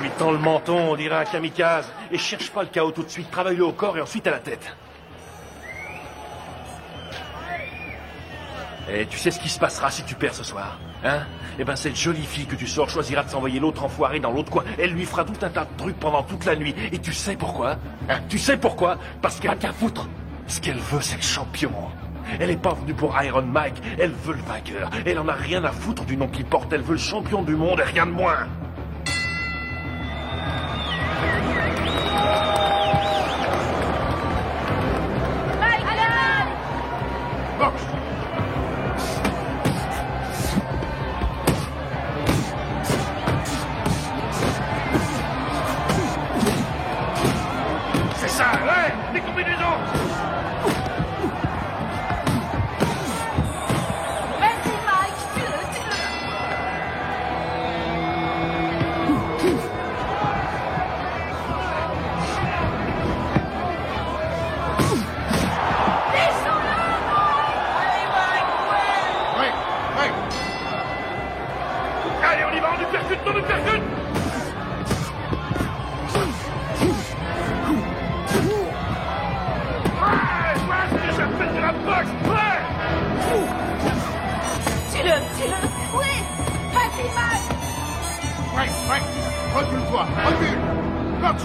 Lui tend le menton, on dirait un kamikaze. Et cherche pas le chaos tout de suite. Travaille-le au corps et ensuite à la tête. Et tu sais ce qui se passera si tu perds ce soir, hein? Eh ben, cette jolie fille que tu sors choisira de s'envoyer l'autre enfoiré dans l'autre coin. Elle lui fera tout un tas de trucs pendant toute la nuit. Et tu sais pourquoi? Hein? Tu sais pourquoi? Parce qu'elle a qu'à foutre. Ce qu'elle veut, c'est le champion. Elle est pas venue pour Iron Mike. Elle veut le vainqueur. Elle en a rien à foutre du nom qu'il porte. Elle veut le champion du monde et rien de moins. C'est ça, ouais. Les combinaisons. Vas-y, Mike, tue-le. Allez, on y va, on nous percute. Ouais, c'est ce que j'appelle de la boxe. Ouais. Tue-le. Oui. Vas-y, Mike. Ouais. Recule-toi. Recule. Boxe.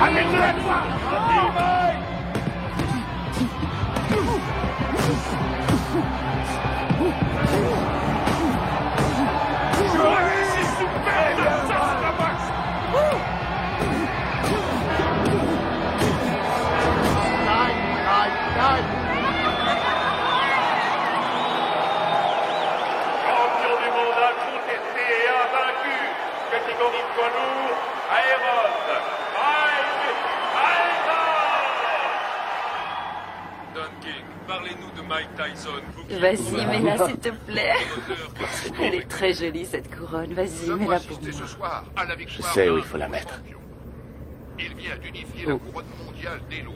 Amène-le à toi! C'est super! Ça, c'est la boxe! Champion du monde incontesté et invaincu, catégorie poids lourd, Aéron, Don King, parlez-nous de Mike Tyson. Vas-y, mets-la, s'il te plaît. Elle est très jolie, cette couronne. Vas-y, mets-la pour moi. Ce soir à la Je victoire sais où d'un il faut la mettre. champion. Il vient d'unifier la couronne mondiale des loups.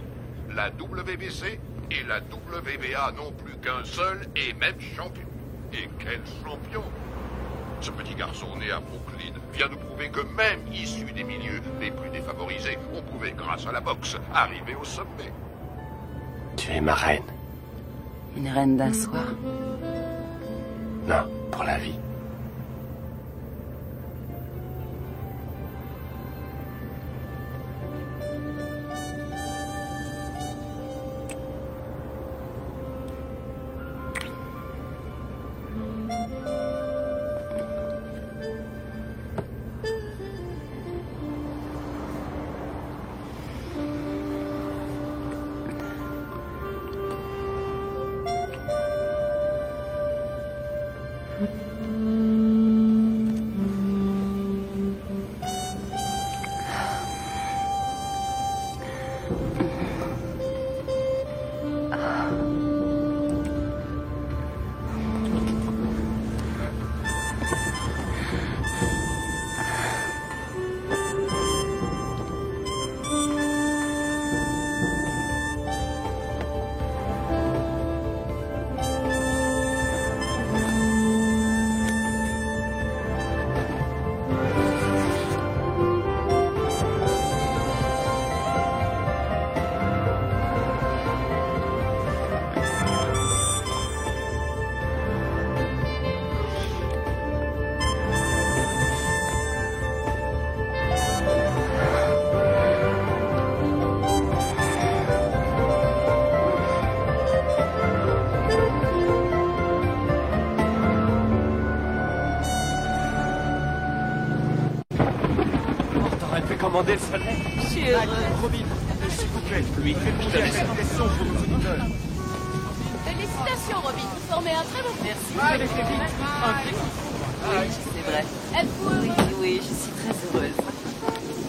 La WBC et la WBA n'ont plus qu'un seul et même champion. Et quel champion! Ce petit garçon né à Brooklyn vient de prouver que même issu des milieux les plus défavorisés, on pouvait, grâce à la boxe, arriver au sommet. Tu es ma reine. Une reine d'un soir. Non, pour la vie. Commander le soleil. Je suis heureuse. Robin, s'il vous plaît, lui, fais la salutation pour nos auditeurs. Félicitations, Robin. Vous formez un très bon Merci. Vous avez fait vite. Oui, c'est vrai. Êtes-vous heureuse? Oui, je suis très heureuse.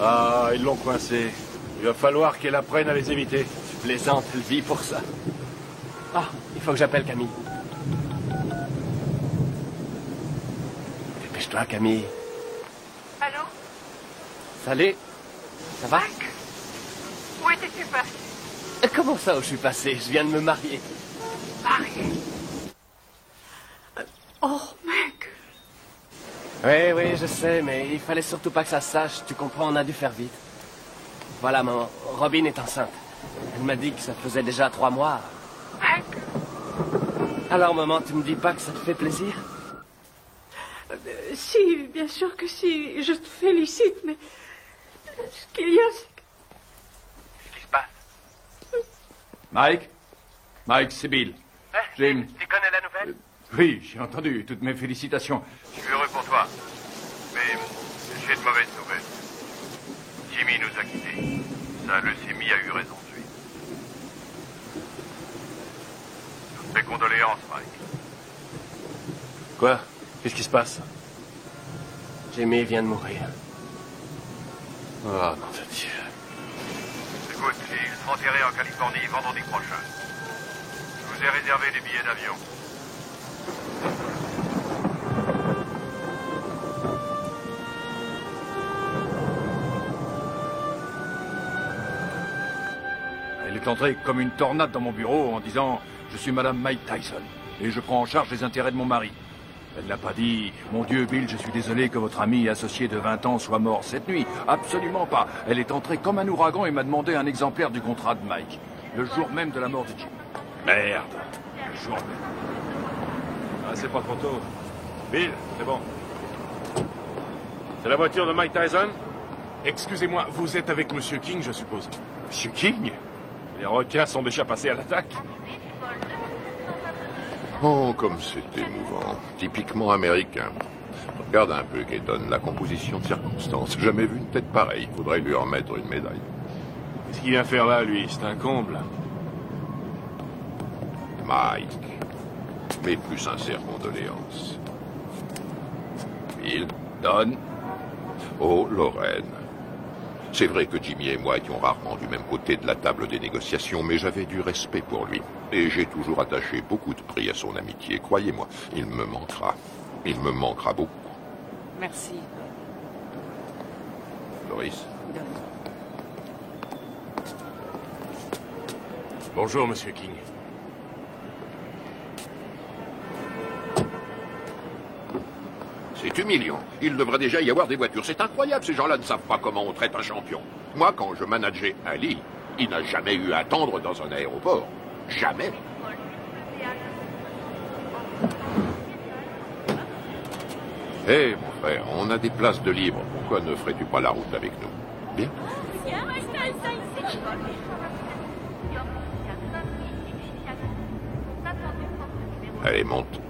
Ah, ils l'ont coincé. Il va falloir qu'elle apprenne à les éviter. Tu plaisantes, elle vit pour ça. Ah, il faut que j'appelle Camille. Dépêche-toi, Camille. Allô? Salut. Ça va? Mike? Où étais-tu passé? Comment ça où je suis passé? Je viens de me marier. Marié? Oh, mec! Oui, je sais, mais il fallait surtout pas que ça se sache. Tu comprends, on a dû faire vite. Voilà, maman, Robin est enceinte. Elle m'a dit que ça faisait déjà 3 mois. Mec? Alors, maman, tu me dis pas que ça te fait plaisir? Si, bien sûr que si. Je te félicite, mais... Ce qu'il y a, c'est que... Qu'est-ce qui se passe? Mike, c'est Bill. J'ai une... Tu connais la nouvelle? Oui, j'ai entendu. Toutes mes félicitations. Je suis heureux pour toi. Mais j'ai de mauvaises nouvelles. Jimmy nous a quittés. Sa leucémie a eu raison de lui. Toutes mes condoléances, Mike. Quoi? Qu'est-ce qui se passe? Jimmy vient de mourir. Oh, nom de Dieu. Écoute, il sera enterré en Californie vendredi prochain. Je vous ai réservé des billets d'avion. Elle est entrée comme une tornade dans mon bureau en disant « Je suis Madame Mike Tyson et je prends en charge les intérêts de mon mari. » Elle n'a pas dit « Mon Dieu, Bill, je suis désolé que votre ami et associé de 20 ans soit mort cette nuit. » Absolument pas. Elle est entrée comme un ouragan et m'a demandé un exemplaire du contrat de Mike. Le jour même de la mort de Jim. Merde. Le jour même. Ah, c'est pas trop tôt. Bill, c'est bon. C'est la voiture de Mike Tyson? Excusez-moi, vous êtes avec Monsieur King, je suppose? Monsieur King? Les requins sont déjà passés à l'attaque. Oh, comme c'est émouvant. Typiquement américain. Regarde un peu, Keaton, la composition de circonstances. Jamais vu une tête pareille. Faudrait lui remettre une médaille. Qu'est-ce qu'il vient faire là, lui? C'est un comble. Mike. Mes plus sincères condoléances. Bill. Don. Oh, Lorraine. C'est vrai que Jimmy et moi étions rarement du même côté de la table des négociations, mais j'avais du respect pour lui. Et j'ai toujours attaché beaucoup de prix à son amitié. Croyez-moi, il me manquera. Il me manquera beaucoup. Merci. Doris. Bonjour, Monsieur King. C'est humiliant. Il devrait déjà y avoir des voitures. C'est incroyable, ces gens-là ne savent pas comment on traite un champion. Moi, quand je manageais Ali, il n'a jamais eu à attendre dans un aéroport. Jamais. Hé, mon frère, on a des places de libre. Pourquoi ne ferais-tu pas la route avec nous? Bien. Allez, monte.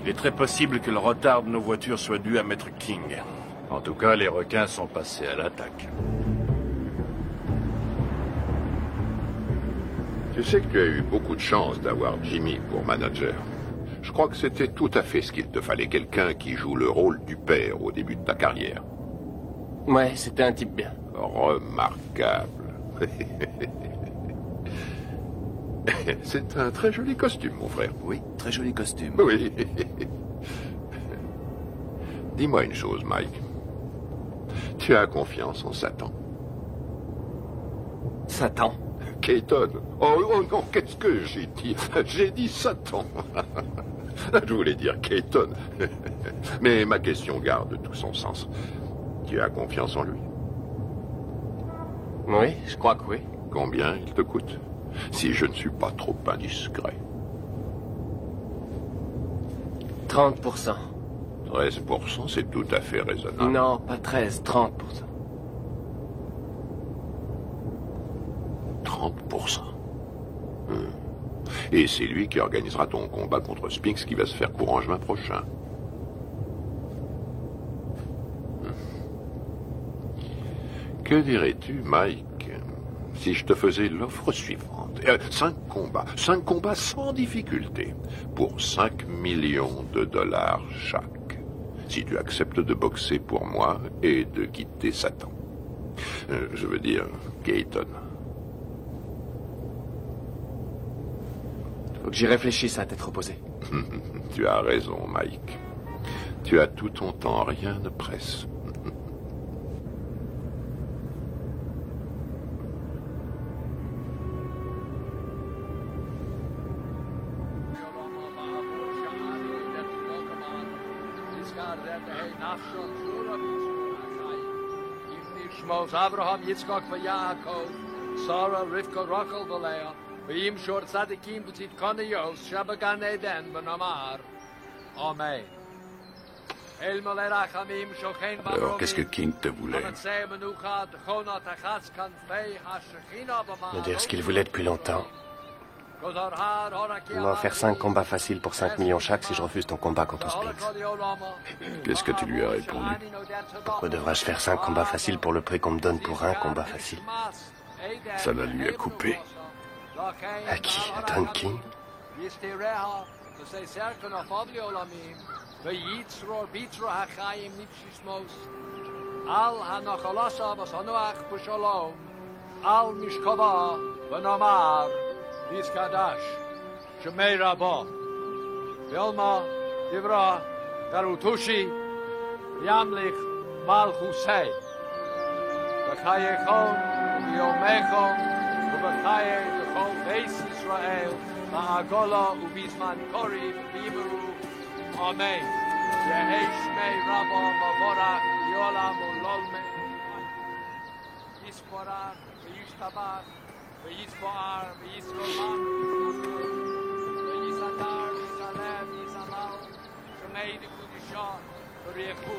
Il est très possible que le retard de nos voitures soit dû à Maître King. En tout cas, les requins sont passés à l'attaque. Tu sais que tu as eu beaucoup de chance d'avoir Jimmy pour manager. Je crois que c'était tout à fait ce qu'il te fallait, quelqu'un qui joue le rôle du père au début de ta carrière. Ouais, c'était un type bien. Remarquable. C'est un très joli costume, mon frère. Oui, très joli costume. Oui. Dis-moi une chose, Mike. Tu as confiance en Satan? Satan? Keaton. Oh non, qu'est-ce que j'ai dit? J'ai dit Satan. Je voulais dire Keaton. Mais ma question garde tout son sens. Tu as confiance en lui? Oui, je crois que oui. Combien il te coûte? Si je ne suis pas trop indiscret. 30%. 13%, c'est tout à fait raisonnable. Non, pas 13, 30%. 30%. Et c'est lui qui organisera ton combat contre Spinks qui va se faire courant juin prochain. Que dirais-tu, Mike, si je te faisais l'offre suivante? 5 combats sans difficulté, pour 5 millions de dollars chaque. Si tu acceptes de boxer pour moi et de quitter Satan. Je veux dire, Keaton. Faut que j'y réfléchisse à tête reposée. Tu as raison, Mike. Tu as tout ton temps, rien ne presse. Abraham, Yitzchak, Yaakov, Sarah, Rivka, Rachel, Leah, V'yim shor tzadikim b'tzit kaniyos, shabagan eden v'namar. Amen. Alors, qu'est-ce que King te voulait? Me dire ce qu'il voulait depuis longtemps. Il m'a offert 5 combats faciles pour 5 millions chaque si je refuse ton combat contre Spinks. Qu'est-ce que tu lui as répondu? Pourquoi devrais-je faire 5 combats faciles pour le prix qu'on me donne pour un combat facile? Ça la lui a coupé. À qui? À Don King? Say certain of Odliolamim, the Yitzror Bitra Hachayim Nipshismos, Al Hanachalasa Vasanuach Pushalom, Al Mishkava, Vanamar, Iskadash, Shemei Rabba, Yelma, Divra, Garutushi, Yamlich, Malchusei, Bakayechon, Yomechon, Ubakaye, the whole base Israel. Ma'agola ubizman kori v'bimeru. Amen. Yehi shmei Rabba mavorach yolam ulolme. Yisporach v'yishtabach v'yispoar v'yisrolam v'yisadar v'yisalev v'yisamal shmei d'kudishah v'riechu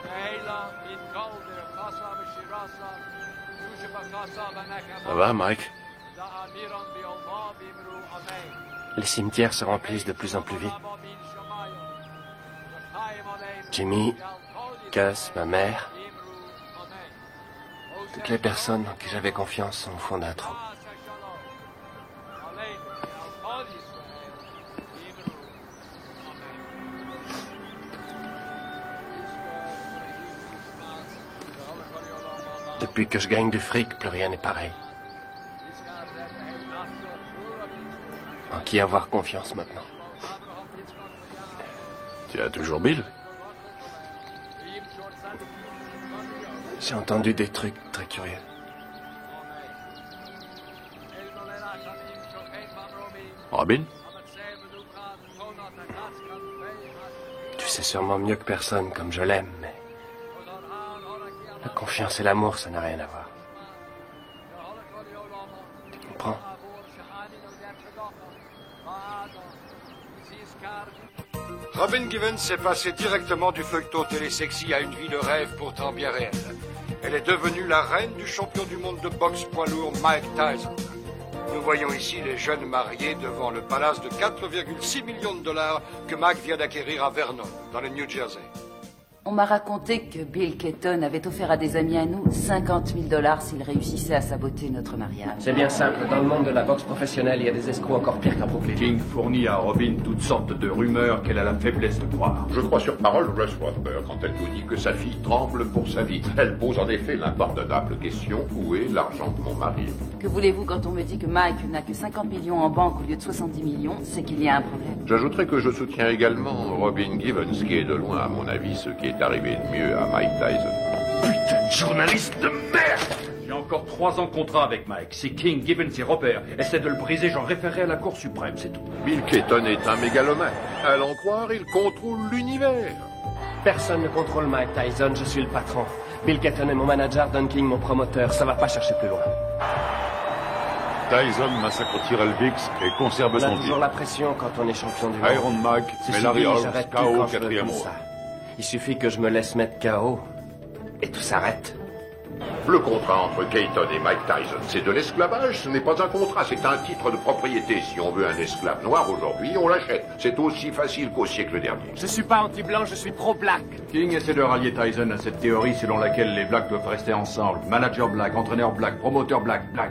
v'heila v'yitkol v'yachasa v'shirasa v'yushevachasa v'nekama. Ça va, Mike? Les cimetières se remplissent de plus en plus vite. Jimmy, Gus, ma mère, toutes les personnes en qui j'avais confiance sont au fond d'un trou. Depuis que je gagne du fric, plus rien n'est pareil. En qui avoir confiance maintenant? Tu as toujours Bill? J'ai entendu des trucs très curieux. Robin? Tu sais sûrement mieux que personne comme je l'aime, mais... la confiance et l'amour, ça n'a rien à voir. Tu comprends? Robin Givens s'est passée directement du feuilleton télésexy à une vie de rêve pourtant bien réelle. Elle est devenue la reine du champion du monde de boxe poids lourd Mike Tyson. Nous voyons ici les jeunes mariés devant le palace de 4,6 millions de dollars que Mike vient d'acquérir à Vernon, dans le New Jersey. On m'a raconté que Bill Keaton avait offert à des amis à nous 50 000 $ s'ils réussissaient à saboter notre mariage. C'est bien simple. Dans le monde de la boxe professionnelle, il y a des escrocs encore pires qu'à Brooklyn. King fournit à Robin toutes sortes de rumeurs qu'elle a la faiblesse de croire. Je crois sur parole Russ Rothberg quand elle nous dit que sa fille tremble pour sa vie. Elle pose en effet l'impardonnable question: où est l'argent de mon mari? Que voulez-vous quand on me dit que Mike n'a que 50 millions en banque au lieu de 70 millions? C'est qu'il y a un problème. J'ajouterai que je soutiens également Robin Givens, qui est de loin, à mon avis, ce qui est arrivé de mieux à Mike Tyson. Putain de journaliste de merde! J'ai encore 3 ans de contrat avec Mike. Si King, Givens et Robert essaient de le briser, j'en référerai à la Cour suprême, c'est tout. Bill Keaton est un mégalomane. À l'en croire, il contrôle l'univers. Personne ne contrôle Mike Tyson, je suis le patron. Bill Keaton est mon manager, Don King mon promoteur. Ça va pas chercher plus loin. Tyson massacre Tyrell Vicks et conserve On a son toujours titre. la pression quand on est champion du monde. Iron Mag, Ceci mais Larry dit, Holmes, j'arrête plus KO quand je veux 4e tout round. ça. Il suffit que je me laisse mettre KO et tout s'arrête. Le contrat entre Keaton et Mike Tyson, c'est de l'esclavage, ce n'est pas un contrat, c'est un titre de propriété. Si on veut un esclave noir aujourd'hui, on l'achète. C'est aussi facile qu'au siècle dernier. Je suis pas anti-blanc, je suis pro-black. King essaie de rallier Tyson à cette théorie selon laquelle les blacks doivent rester ensemble. Manager black, entraîneur black, promoteur black, black.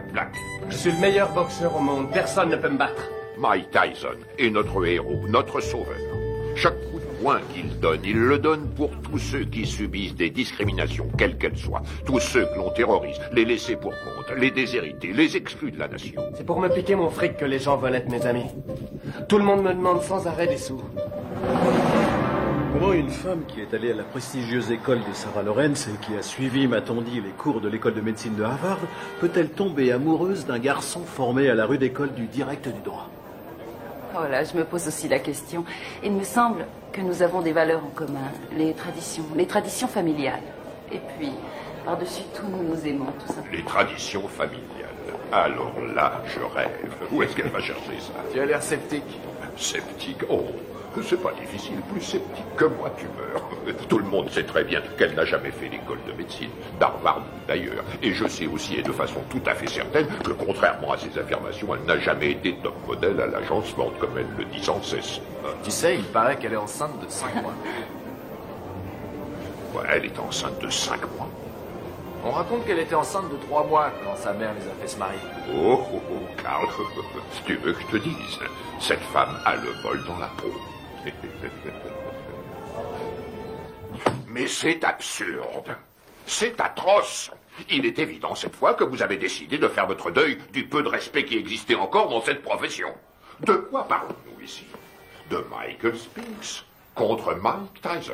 Je suis le meilleur boxeur au monde, personne ne peut me battre. Mike Tyson est notre héros, notre sauveur. Chaque coup de poing qu'il donne, il le donne pour tous ceux qui subissent des discriminations, quelles qu'elles soient. Tous ceux que l'on terrorise, les laissés pour compte, les déshérités, les exclus de la nation. C'est pour me piquer mon fric que les gens veulent être mes amis. Tout le monde me demande sans arrêt des sous. Comment une femme qui est allée à la prestigieuse école de Sarah Lawrence et qui a suivi, m'a-t-on dit, les cours de l'école de médecine de Harvard, peut-elle tomber amoureuse d'un garçon formé à la rude école du direct du droit? Oh là, je me pose aussi la question. Il me semble que nous avons des valeurs en commun. Les traditions familiales. Et puis, par-dessus tout, nous nous aimons, tout simplement. Les traditions familiales. Alors là, je rêve. Où est-ce qu'elle va chercher ça? Tu as l'air sceptique. Sceptique? Oh, c'est pas difficile. Plus sceptique que moi, tu meurs. Tout le monde sait très bien qu'elle n'a jamais fait l'école de médecine, d'Harvard d'ailleurs. Et je sais aussi, et de façon tout à fait certaine, que contrairement à ses affirmations, elle n'a jamais été top modèle à l'agence Ford, comme elle le dit sans cesse. Tu sais, il paraît qu'elle est enceinte de 5 mois. Ouais, elle est enceinte de 5 mois. On raconte qu'elle était enceinte de 3 mois quand sa mère les a fait se marier. Oh, oh, oh, Karl, si tu veux que je te dise, cette femme a le vol dans la peau. Mais c'est absurde. C'est atroce. Il est évident cette fois que vous avez décidé de faire votre deuil du peu de respect qui existait encore dans cette profession. De quoi parlons-nous ici? De Michael Spinks contre Mike Tyson.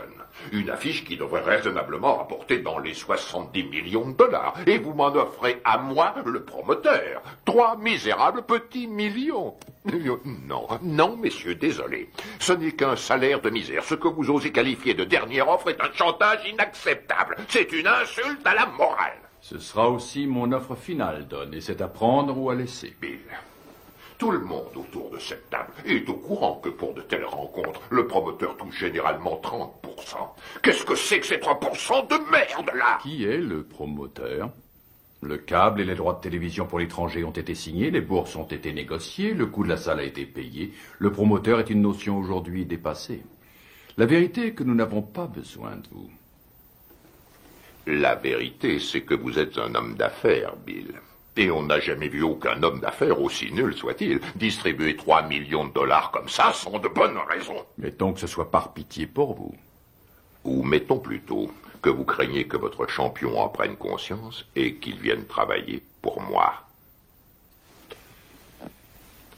Une affiche qui devrait raisonnablement rapporter dans les 70 millions de dollars. Et vous m'en offrez à moi, le promoteur, 3 misérables petits millions. Non, non, messieurs, désolé. Ce n'est qu'un salaire de misère. Ce que vous osez qualifier de dernière offre est un chantage inacceptable. C'est une insulte à la morale. Ce sera aussi mon offre finale, Don, et c'est à prendre ou à laisser. Bill, tout le monde autour de cette table est au courant que pour de telles rencontres, le promoteur touche généralement 30%. Qu'est-ce que c'est que ces 3% de merde, là? Qui est le promoteur? Le câble et les droits de télévision pour l'étranger ont été signés, les bourses ont été négociées, le coût de la salle a été payé. Le promoteur est une notion aujourd'hui dépassée. La vérité est que nous n'avons pas besoin de vous. La vérité, c'est que vous êtes un homme d'affaires, Bill. Et on n'a jamais vu aucun homme d'affaires, aussi nul soit-il, distribuer 3 millions de dollars comme ça sans de bonnes raisons. Mettons que ce soit par pitié pour vous. Ou mettons plutôt que vous craignez que votre champion en prenne conscience et qu'il vienne travailler pour moi.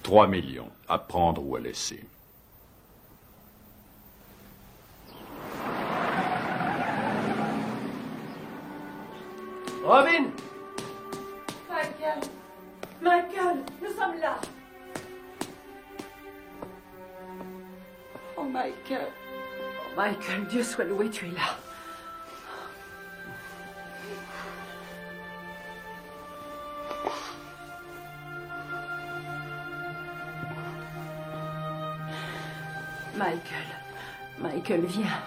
3 millions, à prendre ou à laisser. Robin! Michael! Michael! Nous sommes là! Oh, Michael! Oh, Michael, Dieu soit loué, tu es là! Michael, viens.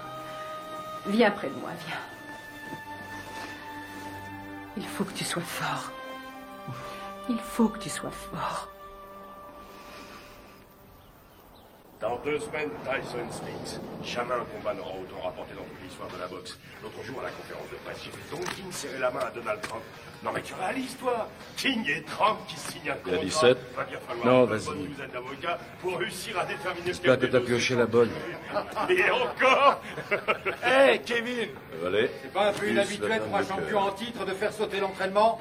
Viens près de moi, viens. Il faut que tu sois fort. Il faut que tu sois fort. Dans 2 semaines, Tyson Spinks. Jamais un combat n'aura autant rapporté dans toute l'histoire de la boxe. L'autre jour, à la conférence de presse, j'ai vu Don King serrer la main à Donald Trump. Non mais tu réalises, toi? King et Trump qui signent un contrat. Il y a 17? Va bien falloir Non, une vas-y. bonne douzaine d'avocats pour réussir à déterminer J'espère que t'as pioché la bonne. Et encore. Hé, Kevin! Allez. C'est pas un peu inhabituel pour un champion en titre de faire sauter l'entraînement?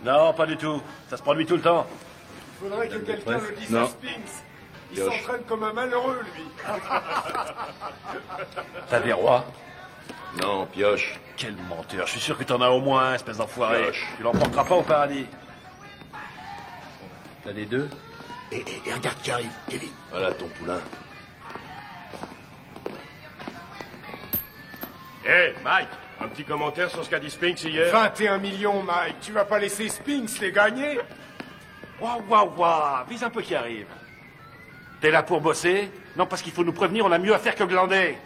Non, pas du tout. Ça se produit tout le temps. Il faudrait que quelqu'un le dise Non. à Spinks. Il Pioche. s'entraîne comme un malheureux, lui. T'as des rois? Non, pioche. Quel menteur. Je suis sûr que t'en as au moins un, espèce d'enfoiré. Pioche. Tu l'emporteras pas au paradis. T'as les deux? Et regarde qui arrive, Kevin. Voilà ton poulain. Hé, Mike, un petit commentaire sur ce qu'a dit Spinks hier? 21 millions, Mike. Tu vas pas laisser Spinks les gagner? Waouh, vise un peu qui arrive. T'es là pour bosser? Non, parce qu'il faut nous prévenir, on a mieux à faire que glander.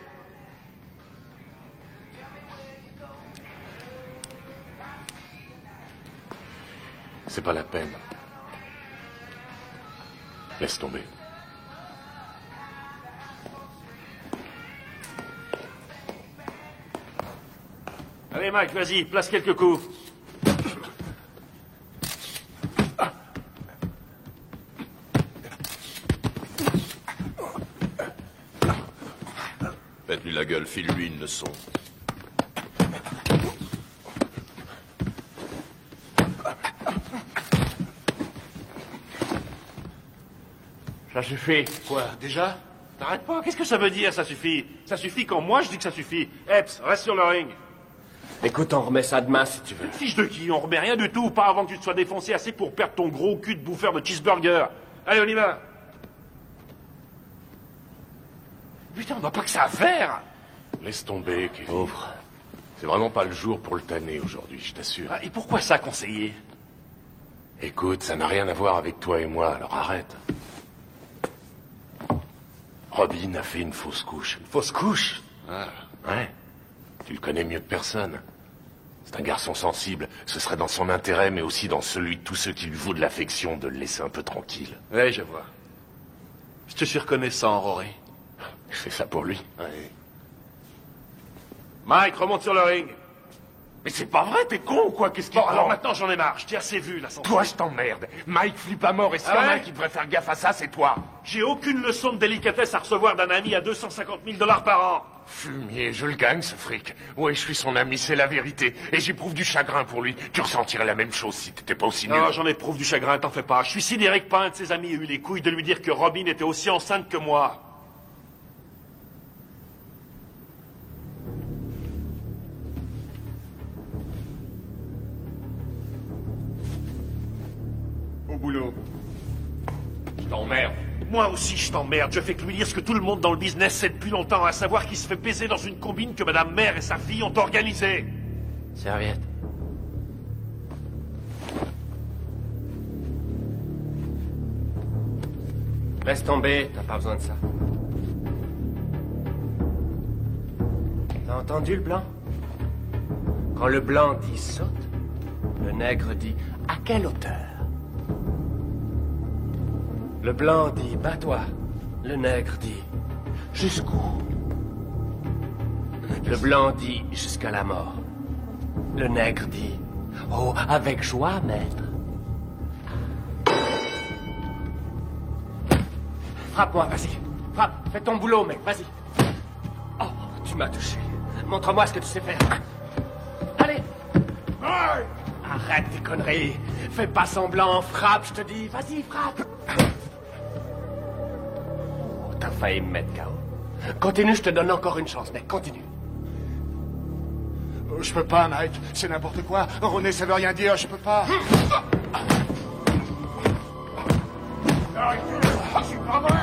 C'est pas la peine. Laisse tomber. Allez, Mike, vas-y, place quelques coups. Faites-lui la gueule, file-lui une leçon. Ça suffit. Quoi, déjà? T'arrêtes pas, qu'est-ce que ça veut dire, ça suffit? Ça suffit quand moi je dis que ça suffit. Epps, reste sur le ring. Écoute, on remet ça demain si tu veux. Fiche de qui? On remet rien du tout, pas avant que tu te sois défoncé assez pour perdre ton gros cul de bouffeur de cheeseburger. Allez, on y va. Putain, on n'a pas que ça à faire. Laisse tomber, Kevin. Pauvre. C'est vraiment pas le jour pour le tanner aujourd'hui, je t'assure. Ah, et pourquoi ça, conseiller? Écoute, ça n'a rien à voir avec toi et moi, alors arrête. Robin a fait une fausse couche. Une fausse couche? Ah, ouais. Tu le connais mieux que personne. C'est un garçon sensible. Ce serait dans son intérêt, mais aussi dans celui de tous ceux qui lui vouent de l'affection, de le laisser un peu tranquille. Oui, je vois. Je te suis reconnaissant, Rory. Je fais ça pour lui. Ouais. Mike, remonte sur le ring. Mais c'est pas vrai, t'es con ou quoi? Qu'est-ce qu'il Bon, alors prend? maintenant j'en ai marre, je t'ai assez vu là. Toi, je t'emmerde. Mike flippe à mort et s'il y en a un qui devrait faire gaffe à ça, c'est toi. J'ai aucune leçon de délicatesse à recevoir d'un ami à 250 000 $ par an. Fumier, je le gagne ce fric. Ouais, je suis son ami, c'est la vérité. Et j'éprouve du chagrin pour lui. Tu ressentirais la même chose si t'étais pas aussi nul. Non, j'en éprouve du chagrin, t'en fais pas. Je suis sidéré que pas un de ses amis ait eu les couilles de lui dire que Robin était aussi enceinte que moi. Au boulot. Je t'emmerde. Moi aussi, je t'emmerde. Je fais que lui dire ce que tout le monde dans le business sait depuis longtemps, à savoir qu'il se fait baiser dans une combine que Madame Mère et sa fille ont organisée. Serviette. Laisse tomber, t'as pas besoin de ça. T'as entendu le blanc? Quand le blanc dit saute, le nègre dit à quelle hauteur? Le blanc dit bats-toi, le nègre dit jusqu'où? Le blanc dit jusqu'à la mort. Le nègre dit oh, avec joie, maître. Frappe-moi, vas-y. Frappe, fais ton boulot, mec, vas-y. Oh, tu m'as touché. Montre-moi ce que tu sais faire. Allez. Arrête tes conneries. Fais pas semblant, frappe, je te dis. Vas-y, frappe. Oh, t'as failli me mettre KO. Continue, je te donne encore une chance, mec, continue. Je peux pas, Mike. C'est n'importe quoi. René, ça veut rien dire. Je peux pas. C'est pas vrai.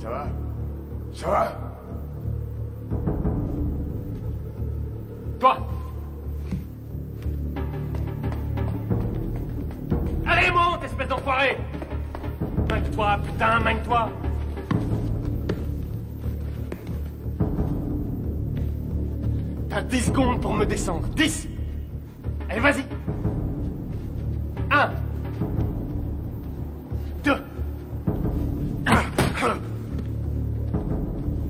Ça va? Ça va? Toi! Allez, monte, espèce d'enfoiré! Manque-toi, putain, manque-toi! T'as 10 secondes pour me descendre. 10! Allez, vas-y! 1 2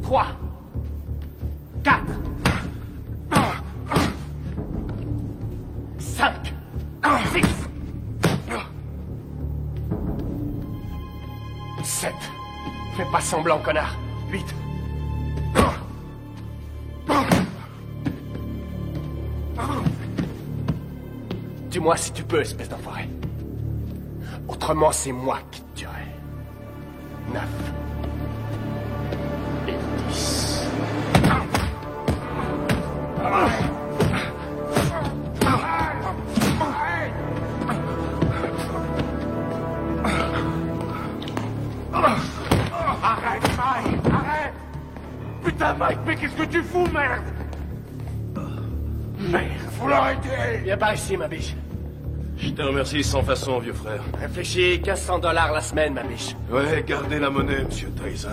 3 4 5 6 7 Fais pas semblant, connard. 8 Dis-moi si tu peux, espèce d'enfoiré. Autrement, c'est moi qui te tuerai. 9 et 10. Arrête, Mike! Arrête! Putain, Mike, mais qu'est-ce que tu fous, merde? Merde, faut l'arrêter! Viens par ici, ma biche. Je te remercie sans façon, vieux frère. Réfléchis, 1500 $ la semaine, ma biche. Ouais, gardez la monnaie, monsieur Tyson.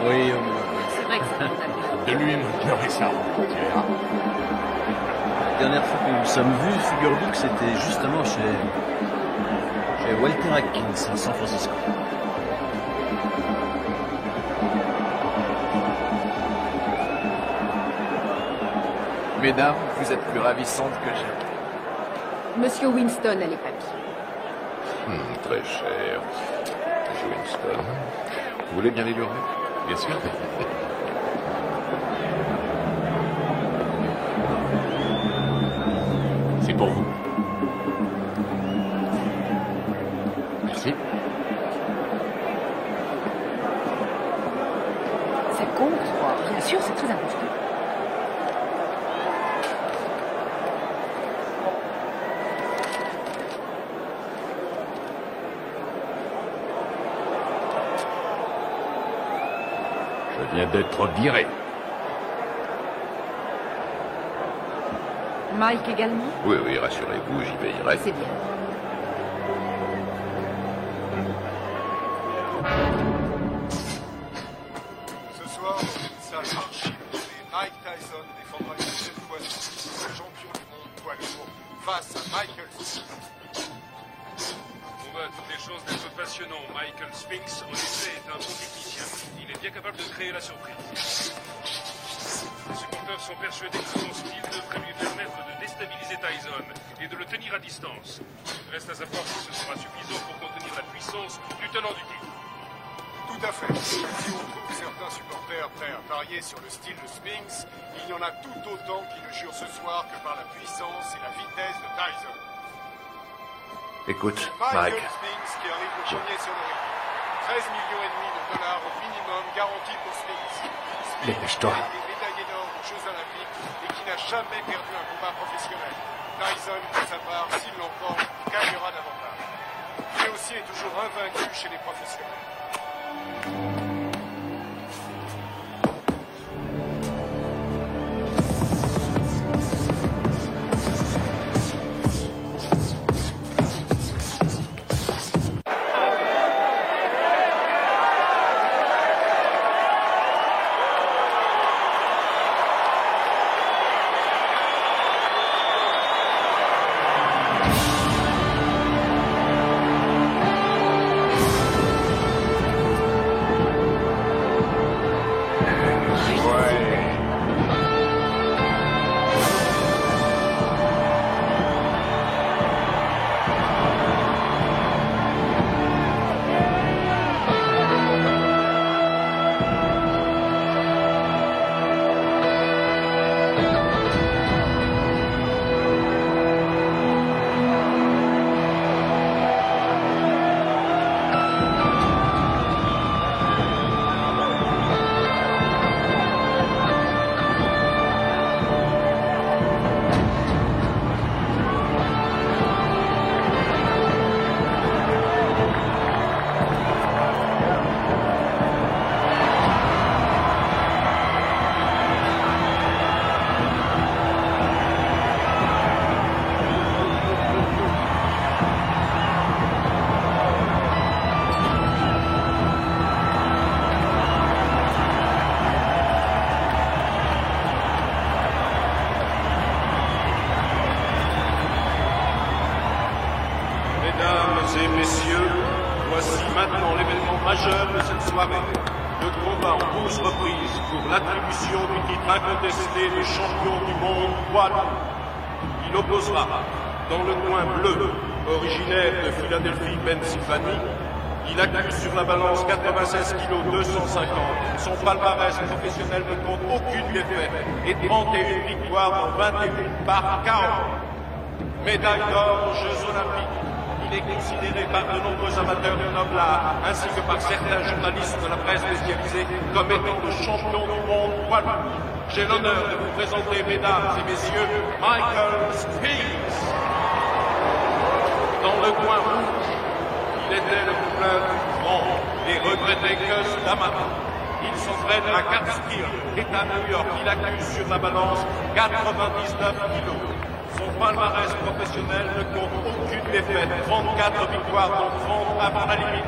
Oui, C'est vrai que c'est De lui m'ignorer ça. la dernière fois que nous nous sommes vus, figure-vous que c'était justement chez Walter Atkins, à San Francisco. Mesdames, vous êtes plus ravissantes que jamais. Monsieur Winston a les papiers. Très cher. Monsieur Winston. Vous voulez bien les leurrer? Bien sûr. C'est pour vous. Merci. Ça compte, quoi. Bien sûr, c'est très important. Je viens d'être viré. Mike également? Oui, oui, rassurez-vous, j'y veillerai. C'est bien. Ce soir, dans une salle archi-bondée, Mike Tyson défendra une nouvelle fois son titre de champion du monde poids lourd face à Michael Spinks. On voit toutes les choses d'être passionnant. Michael Spinks, en effet, est un bon technicien. Il est bien capable de créer la surprise. Les supporters sont persuadés que son style devrait lui permettre de déstabiliser Tyson et de le tenir à distance. Reste à savoir si ce sera suffisant pour contenir la puissance du tenant du titre. Tout à fait. Si on trouve certains supporters prêts à parier sur le style de Spinks, il y en a tout autant qui ne jurent ce soir que par la puissance et la vitesse de Tyson. Écoute, Michael Mike. Spinks qui arrive le premier sur le ring. 13,5 millions de dollars au minimum garantis pour Spinks. Dépêche-toi. Est médaillé d'or aux Jeux Olympiques et qui n'a jamais perdu un combat professionnel. Tyson, pour sa part, s'il l'emporte, gagnera davantage. Lui aussi est toujours invaincu chez les professionnels. majeur de cette soirée. Le combat en 12 reprises pour l'attribution du titre incontesté de champion du monde poids lourd. Il opposera, dans le coin bleu, originaire de Philadelphie, Pennsylvanie, il accuse sur la balance 96 kg 250. Son palmarès professionnel ne compte aucune défaite et 31 victoires dans 21 par KO. Médaille d'or aux Jeux Olympiques. Il est considéré par de nombreux amateurs de noble art, ainsi que par certains journalistes de la presse spécialisée, comme étant le champion du monde poids lourd. J'ai l'honneur de vous présenter, mesdames et messieurs, Michael Spinks. Dans le coin rouge, il était le poulain du grand et regretté Gus D'Amato. Il s'entraîne à Catskill, État New York. Il accuse sur la balance 99 kilos. Son palmarès professionnel ne compte aucune défaite, 34 victoires, dont 30 avant la limite.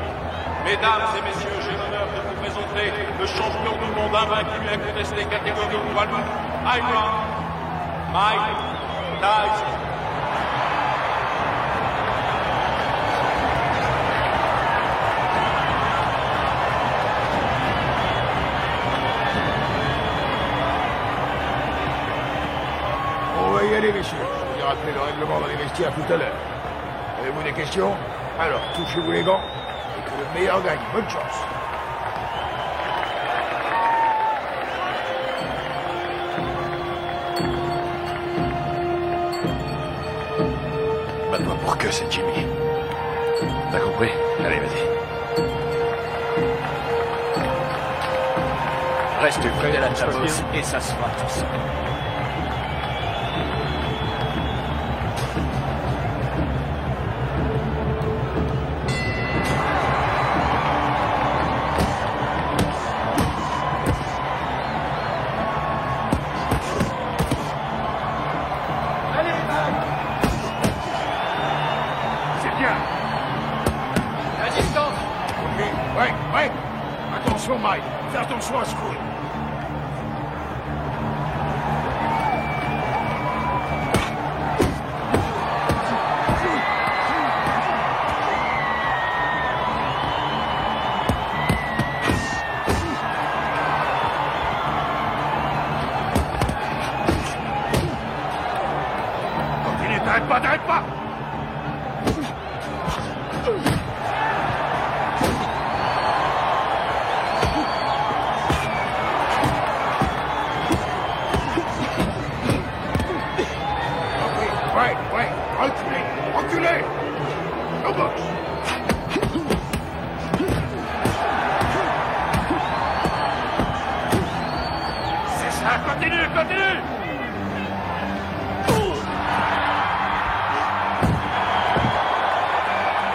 Mesdames et messieurs, j'ai l'honneur de vous présenter le champion du monde invaincu et incontesté catégorie poids lourd, Iron Mike Tyson. On va y aller, messieurs. Je vous ai rappelé le règlement dans les vestiaires tout à l'heure. Avez-vous des questions? Alors, touchez-vous les gants et que le meilleur gagne. Bonne chance. Bats-toi pour que c'est Jimmy. T'as compris? Allez, vas-y. Reste près à la tabosse et ça se fera tout seul. Attention, Mike. Fais attention à ce coup. Continue, t'arrêtes pas, t'arrêtes pas. Ouais, reculez, reculez. Au box. C'est ça, continue, continue.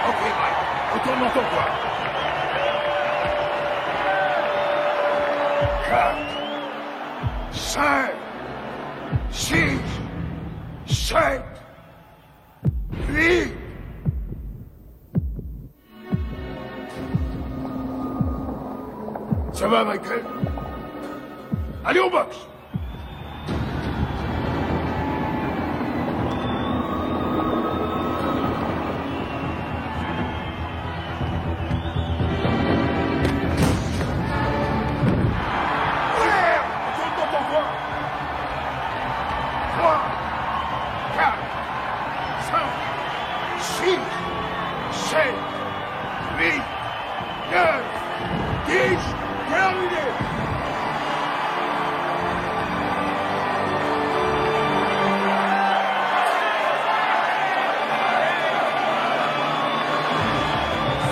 Ok, Mike, retourne dans ton coin. 4, 5, 6, 7, 8. Ça va, Michael? Allez au box. Retourne dans ton coin. 3, 4, 5, 6, 7, 8, 9, 10, terminé.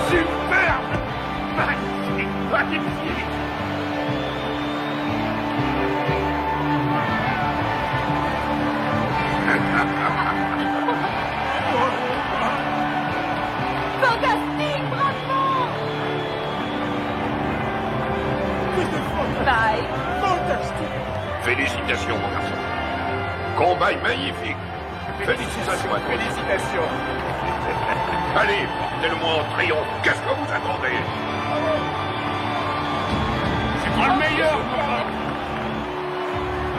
Superbe. Magnifique, magnifique. Fantastique, bravo! Bye. Félicitations, mon garçon. Combat magnifique. Félicitations à toi. Félicitations. Allez, portez-le-moi en triomphe. Qu'est-ce que vous attendez? C'est toi le meilleur.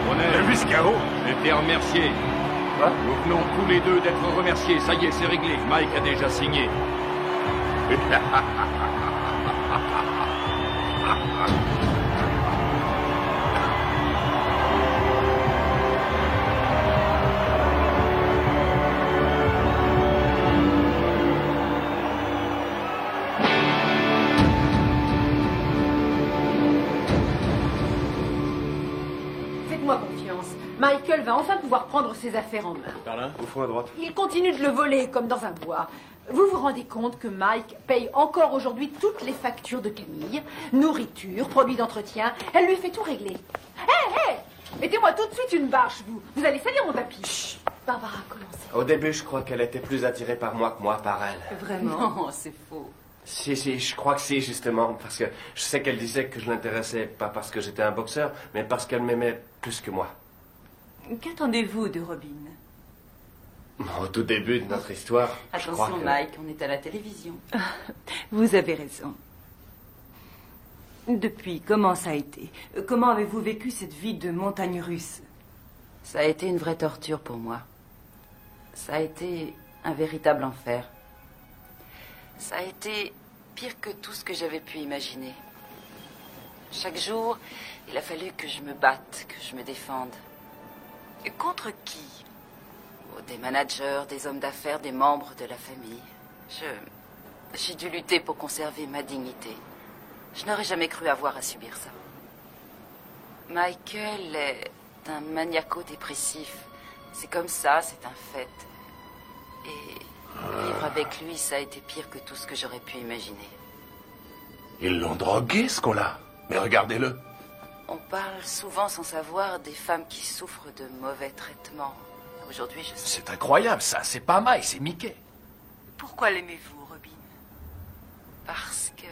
On est jusqu'à KO. J'étais remercié. Nous venons tous les deux d'être remerciés. Ça y est, c'est réglé. Mike a déjà signé. Faites-moi confiance. Michael va enfin pouvoir prendre ses affaires en main. Par là, au fond à droite. Il continue de le voler comme dans un bois. Vous vous rendez compte que Mike paye encore aujourd'hui toutes les factures de Camille, nourriture, produits d'entretien. Elle lui fait tout régler. Hé, mettez-moi tout de suite une bâche, vous. Vous allez salir mon tapis. Chut. Barbara, commencez. Au début, je crois qu'elle était plus attirée par moi que moi par elle. Vraiment? Non, c'est faux. Si, je crois que si, justement, parce que je sais qu'elle disait que je l'intéressais pas parce que j'étais un boxeur, mais parce qu'elle m'aimait plus que moi. Qu'attendez-vous de Robin? Au tout début de notre histoire, je crois Attention, que... Mike, on est à la télévision. Vous avez raison. Depuis, comment ça a été? Comment avez-vous vécu cette vie de montagne russe? Ça a été une vraie torture pour moi. Ça a été un véritable enfer. Ça a été pire que tout ce que j'avais pu imaginer. Chaque jour, il a fallu que je me batte, que je me défende. Et contre qui? Des managers, des hommes d'affaires, des membres de la famille. J'ai dû lutter pour conserver ma dignité. Je n'aurais jamais cru avoir à subir ça. Michael est un maniaco-dépressif. C'est comme ça, c'est un fait. Et vivre avec lui, ça a été pire que tout ce que j'aurais pu imaginer. Ils l'ont drogué, ce qu'on-là. Mais regardez-le. On parle souvent sans savoir des femmes qui souffrent de mauvais traitements. Aujourd'hui, je sais. C'est incroyable, ça. C'est pas Mike, c'est Mickey. Pourquoi l'aimez-vous, Robin? Parce que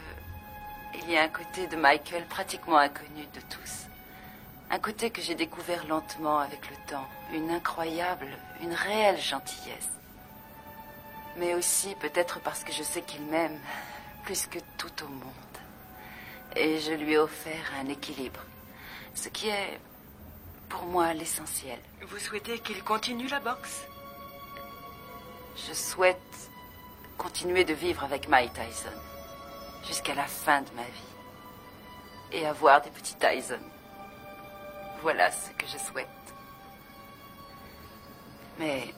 il y a un côté de Michael pratiquement inconnu de tous. Un côté que j'ai découvert lentement avec le temps. Une incroyable, une réelle gentillesse. Mais aussi peut-être parce que je sais qu'il m'aime plus que tout au monde. Et je lui ai offert un équilibre. Ce qui est, pour moi, l'essentiel. Vous souhaitez qu'il continue la boxe? Je souhaite continuer de vivre avec Mike Tyson. Jusqu'à la fin de ma vie. Et avoir des petits Tyson. Voilà ce que je souhaite. Mais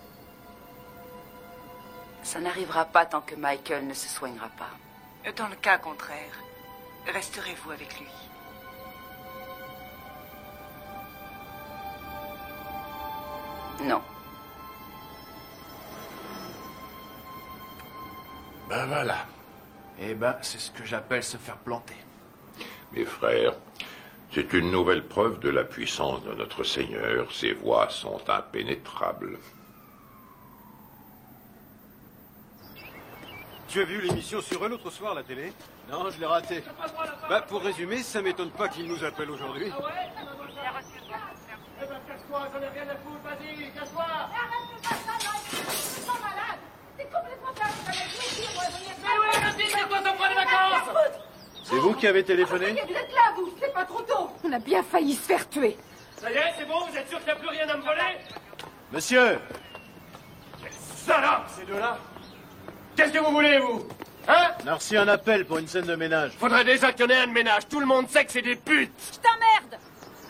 ça n'arrivera pas tant que Michael ne se soignera pas. Dans le cas contraire, resterez-vous avec lui? Non. Ben voilà. Eh ben, c'est ce que j'appelle se faire planter. Mes frères, c'est une nouvelle preuve de la puissance de notre Seigneur. Ses voies sont impénétrables. Tu as vu l'émission sur eux l'autre soir à la télé? Non, je l'ai raté. Bah, pour résumer, ça m'étonne pas qu'ils nous appellent aujourd'hui. Eh ben, casse-toi, j'en ai rien à foutre, vas-y, casse-toi! T'es complètement taré, ça va être plaisir, moi, mais oui, vas-y, c'est quoi ton point de vacances? C'est vous qui avez téléphoné? Vous êtes là, vous, c'est pas trop tôt. On a bien failli se faire tuer. Ça y est, c'est bon, vous êtes sûr qu'il n'y a plus rien à me voler? Monsieur! Quelle salope, ces deux-là! Qu'est-ce que vous voulez, vous? Hein? On a reçu un appel pour une scène de ménage. Faudrait déjà qu'il y en ait un de ménage. Tout le monde sait que c'est des putes. Je t'emmerde!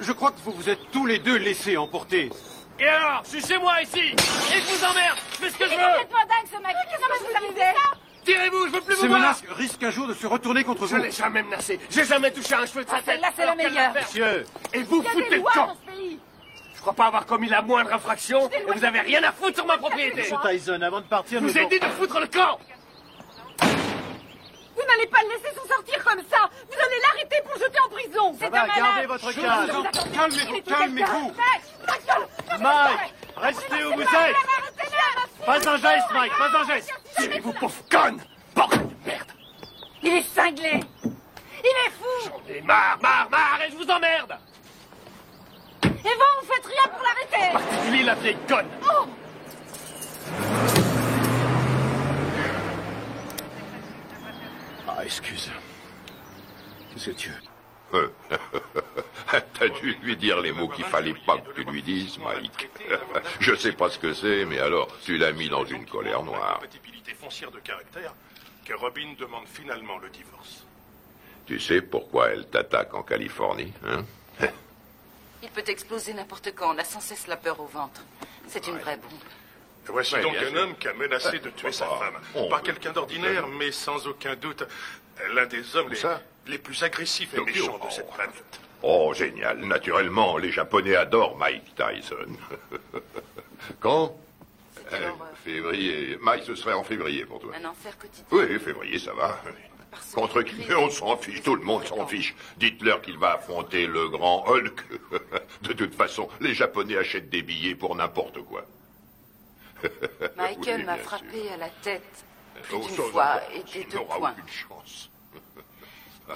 Je crois que vous vous êtes tous les deux laissés emporter. Et alors? Je suis chez moi, ici. Et je vous emmerde. Je fais ce que je Il est veux. complètement dingue, ce mec. Qu'est-ce que vous avez fait ça? Tirez-vous, je veux plus vous Ces voir. menaces risquent un jour de se retourner contre Je vous. l'ai jamais menacé. J'ai jamais touché un cheveu de sa tête. Celle-là, c'est la Alors qu'elle meilleure. va faire. Monsieur! Et vous Il y a foutez des le lois camp. dans ce pays. Je crois pas avoir commis la moindre infraction. Et vous avez rien à foutre sur ma propriété. Monsieur Tyson, avant de partir, Je vous ai dit de foutre le camp. Vous n'allez pas le laisser s'en sortir comme ça. Vous allez l'arrêter pour le jeter en prison. Ça va, gardez votre calme. Calmez-vous, calmez-vous. Mike, restez où vous êtes. Pas un geste, Mike, pas un geste. Tirez-vous, pauvre conne. Bordel de merde. Il est cinglé. Il est fou. J'en ai marre, et je vous emmerde. Et vous faites rien pour l'arrêter. Particulier la vieille conne. Oh. Ah, excuse. Qu'est-ce que tu veux? T'as dû lui dire les mots qu'il fallait pas que tu lui dises, Mike. Je sais pas ce que c'est, mais alors, tu l'as mis dans une colère noire. Compatibilité foncière de caractère que Robin demande finalement le divorce. Tu sais pourquoi elle t'attaque en Californie, hein? Il peut exploser n'importe quand. On a sans cesse la peur au ventre. C'est une vraie bombe. Voici Ouais, donc bien un sûr. homme qui a menacé de tuer sa femme. Pas quelqu'un d'ordinaire, mais sans aucun doute l'un des hommes les plus agressifs et Tokyo. méchants de cette planète. Oh, génial. Naturellement, les Japonais adorent Mike Tyson. Quand? Février. Mike, ce serait en février pour toi. Un enfer quotidien. Oui, février, ça va. Contre qui on s'en fiche, tout le monde s'en fiche. Dites-leur qu'il va affronter le grand Hulk. De toute façon, les Japonais achètent des billets pour n'importe quoi. Michael Oui, m'a bien frappé à la tête plus Oh, d'une ça, fois ça, et des tu deux n'auras points. aucune chance.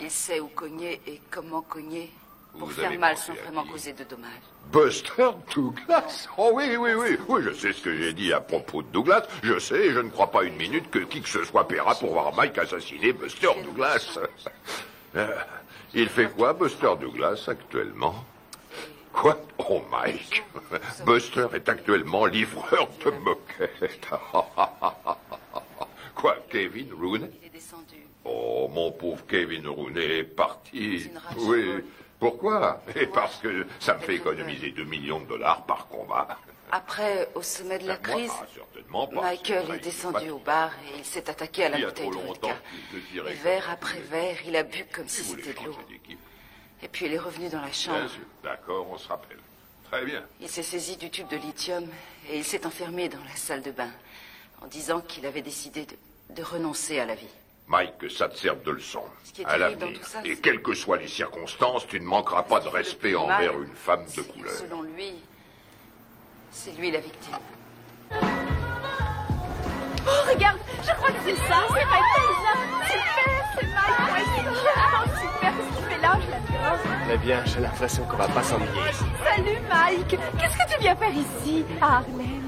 Il sait où cogner et comment cogner pour Vous faire avez mal pensé sans à vraiment qui? causer de dommages. Buster Douglas? Oh oui, oui, oui. Oui, je sais ce que j'ai dit à propos de Douglas. Je sais, et je ne crois pas une minute que qui que ce soit paiera pour voir Mike assassiner Buster Douglas. Il fait quoi, Buster Douglas, actuellement? Quoi? Oh, Mike. Buster est actuellement livreur de moquettes. Quoi, Kevin Rooney? Il est descendu. Oh, mon pauvre Kevin Rooney est parti. C'est une rage Oui. folle. Pourquoi? Et parce que ça me fait économiser 2 millions de dollars par combat. Après, au sommet de la crise, Certainement pas. Michael est descendu au bar et il s'est attaqué à la Il y a bouteille trop de longtemps vodka. qu'il te tirait Et verre après verre, il a bu comme si vous voulez c'était de l'eau. changer d'équipe. Et puis il est revenu dans la Bien chambre. sûr. D'accord, on se rappelle. Très bien. Il s'est saisi du tube de lithium et il s'est enfermé dans la salle de bain en disant qu'il avait décidé de renoncer à la vie. Mike, que ça te serve de leçon. qui est À terrible dans l'avenir. tout ça, Et c'est- quelles que soient les circonstances, tu ne manqueras pas de respect plus envers mal, une femme de couleur. Selon lui, c'est lui la victime. Oh, regarde, je crois que c'est ça, c'est Mike Tyson. Super, c'est Mike Tyson. Oh, super, ce qu'il fait là, je l'adore. Très bien, j'ai l'impression qu'on va pas s'ennuyer ici. Salut Mike, qu'est-ce que tu viens faire ici, à Harlem?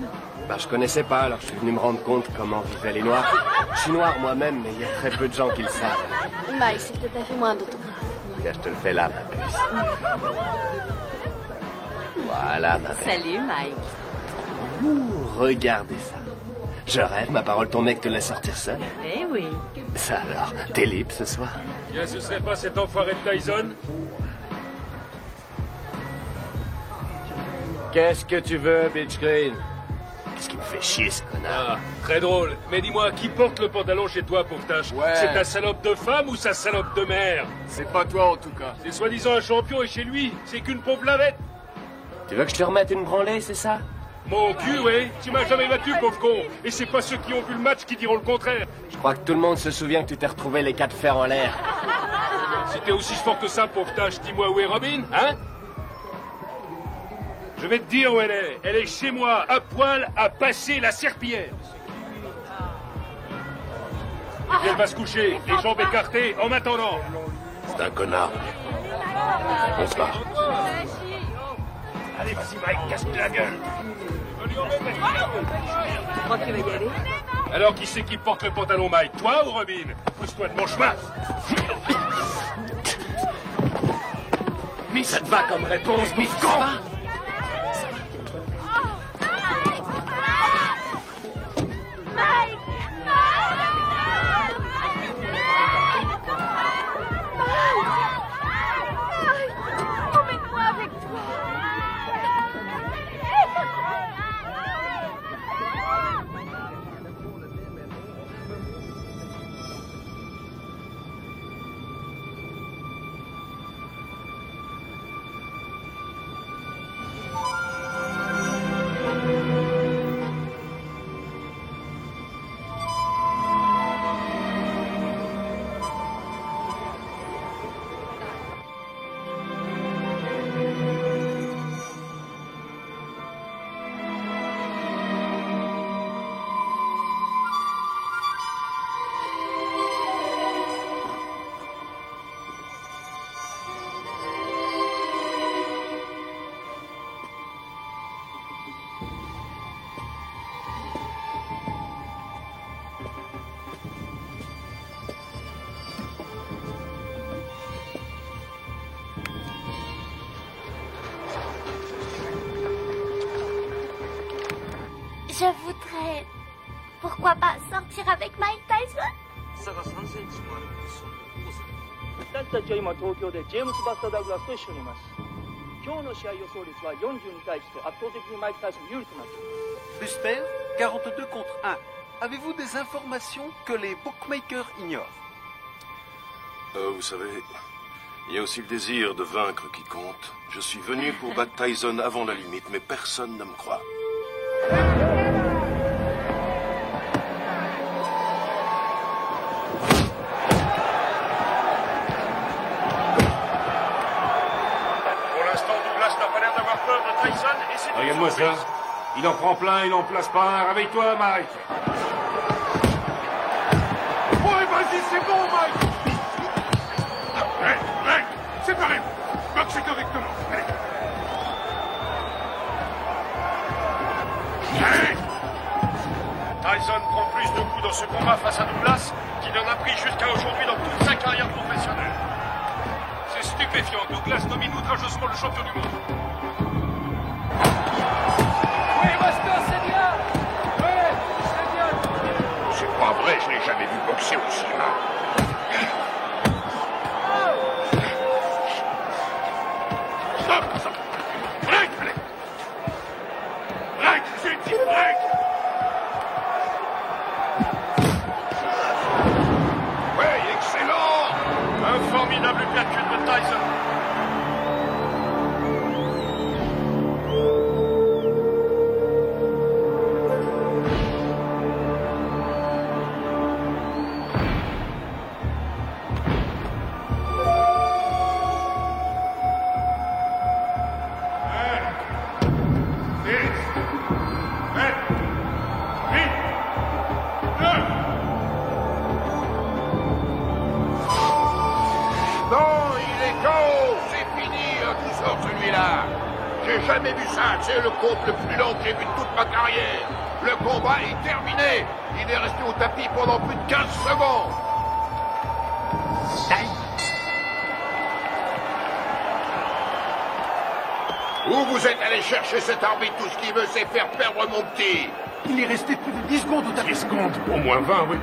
Bah, je connaissais pas, alors je suis venu me rendre compte comment vivaient les Noirs. Je suis noir moi-même, mais il y a très peu de gens qui le savent. Mike, s'il te plaît, fais-moi un autographe. Tiens, je te le fais là, ma puce. Voilà, ma belle. Salut, Mike. Ouh, regardez ça. Je rêve, ma parole, ton mec te laisse sortir seul. Eh oui. Ça alors, t'es libre ce soir? Bien, ce serait pas cet enfoiré de Tyson? Qu'est-ce que tu veux, Bitch Green? Qu'est-ce qui me fait chier, ce connard? Ah, très drôle. Mais dis-moi, qui porte le pantalon chez toi, pauvre tâche? Ouais. C'est ta salope de femme ou sa salope de mère? C'est pas toi, en tout cas. C'est soi-disant un champion et chez lui, c'est qu'une pauvre lavette. Tu veux que je te remette une branlée, c'est ça? Mon cul, oui. Tu m'as jamais battu, pauvre con. Et c'est pas ceux qui ont vu le match qui diront le contraire. Je crois que tout le monde se souvient que tu t'es retrouvé les 4 fers en l'air. Si t'es aussi fort que ça, pauvre tâche, dis-moi où est Robin, hein? Je vais te dire où elle est. Elle est chez moi, à poil, à passer la serpillière. Et puis elle va se coucher, les jambes écartées, en attendant. C'est un connard. On se barre. Allez, vas-y, Mike, casse-lui la gueule. Tu crois que tu vas y aller? Alors qui c'est qui porte le pantalon, Mike? Toi ou Robin? Pousse-toi de mon chemin. Mais ça te va comme réponse, mais con! Mike! Emmène-moi avec toi. Je voudrais... Pourquoi pas sortir avec Mike Tyson? 差が3センチもあるんです。私たちは今東京でジェームス・バスター・ダグラスと一緒にいます。今日の試合予想率は40に対して圧倒的にマイク・タイソン有利となっています。 Buster, 42 contre 1. Avez-vous des informations que les bookmakers ignorent? Vous savez, il y a aussi le désir de vaincre qui compte. Je suis venu pour battre Tyson avant la limite, mais personne ne me croit. Pour l'instant, Douglas n'a pas l'air d'avoir peur de Tyson et c'est une Regarde-moi ça. surprise. Il en prend plein, il en place pas un. Réveille-toi, Mike. Ouais, vas-y, c'est bon, Mike. Hey, séparez-vous. Boxez correctement. Allez. Tyson prend plus de coups dans ce combat face à Douglas qu'il en a pris jusqu'à aujourd'hui dans toute sa carrière professionnelle. C'est stupéfiant. Douglas domine outrageusement le champion du monde. Oui, Buster, c'est bien. Oui, c'est bien. C'est pas vrai, je l'ai jamais vu boxer aussi mal. Stop, stop. Break, allez. Break, j'ai dit break. Oui, excellent. Un formidable calcul de Tyson. Non, il est KO. C'est fini, tout sort celui-là. J'ai jamais vu ça. C'est le compte le plus long que j'ai vu de toute ma carrière. Le combat est terminé. Il est resté au tapis pendant plus de 15 secondes. Où vous êtes allé chercher cet arbitre? Tout ce qu'il veut, c'est faire perdre mon petit. Il est resté plus de 10 secondes au tapis. 10 secondes? Au moins 20, oui.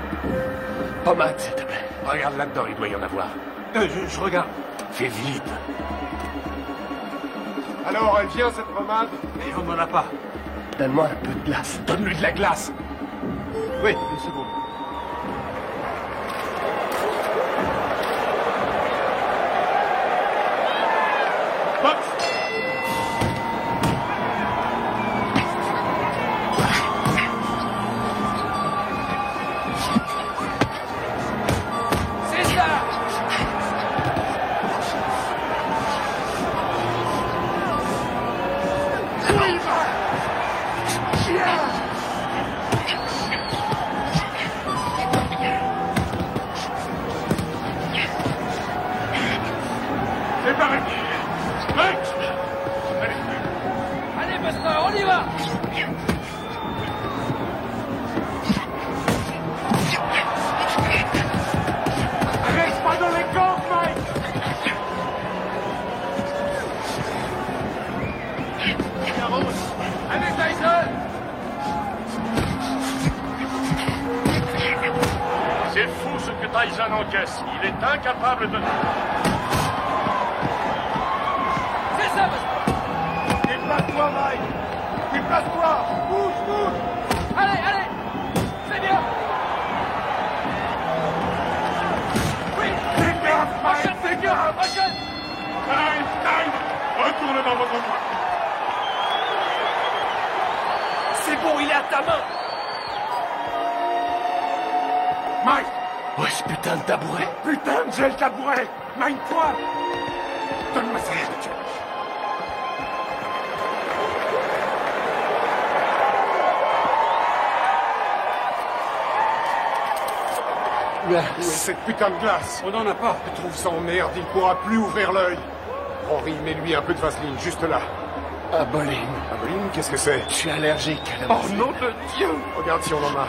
Pommade, s'il te plaît. Regarde là-dedans, il doit y en avoir. Je regarde. Fais vite. Alors, elle vient, cette pommade? Et on n'en a pas. Donne-moi un peu de glace. Donne-lui de la glace. Oui, une seconde. Allez, Buster, on y va! Reste pas dans les camps, Mike! Allez, Tyson! C'est fou ce que Tyson encaisse. Il est incapable de... C'est ça, Buster! Déplace-toi, Mike! Déplace-toi! Bouge, bouge! Allez, allez! C'est bien! Oui! Fais gaffe, Mike! Fais gaffe! Time! Retourne dans votre coin. C'est bon, il est à ta main! Mike! Oh, ce putain de tabouret! Putain, j'ai le tabouret! Mine-toi! Donne-moi ça! Cette putain de glace! On n'en a pas! Je trouve ça en merde, il pourra plus ouvrir l'œil! Henri, mets-lui un peu de vaseline, juste là. Aboline. Aboline, qu'est-ce que c'est? Je suis allergique à la Oh, nom de Dieu! Regarde si on en a.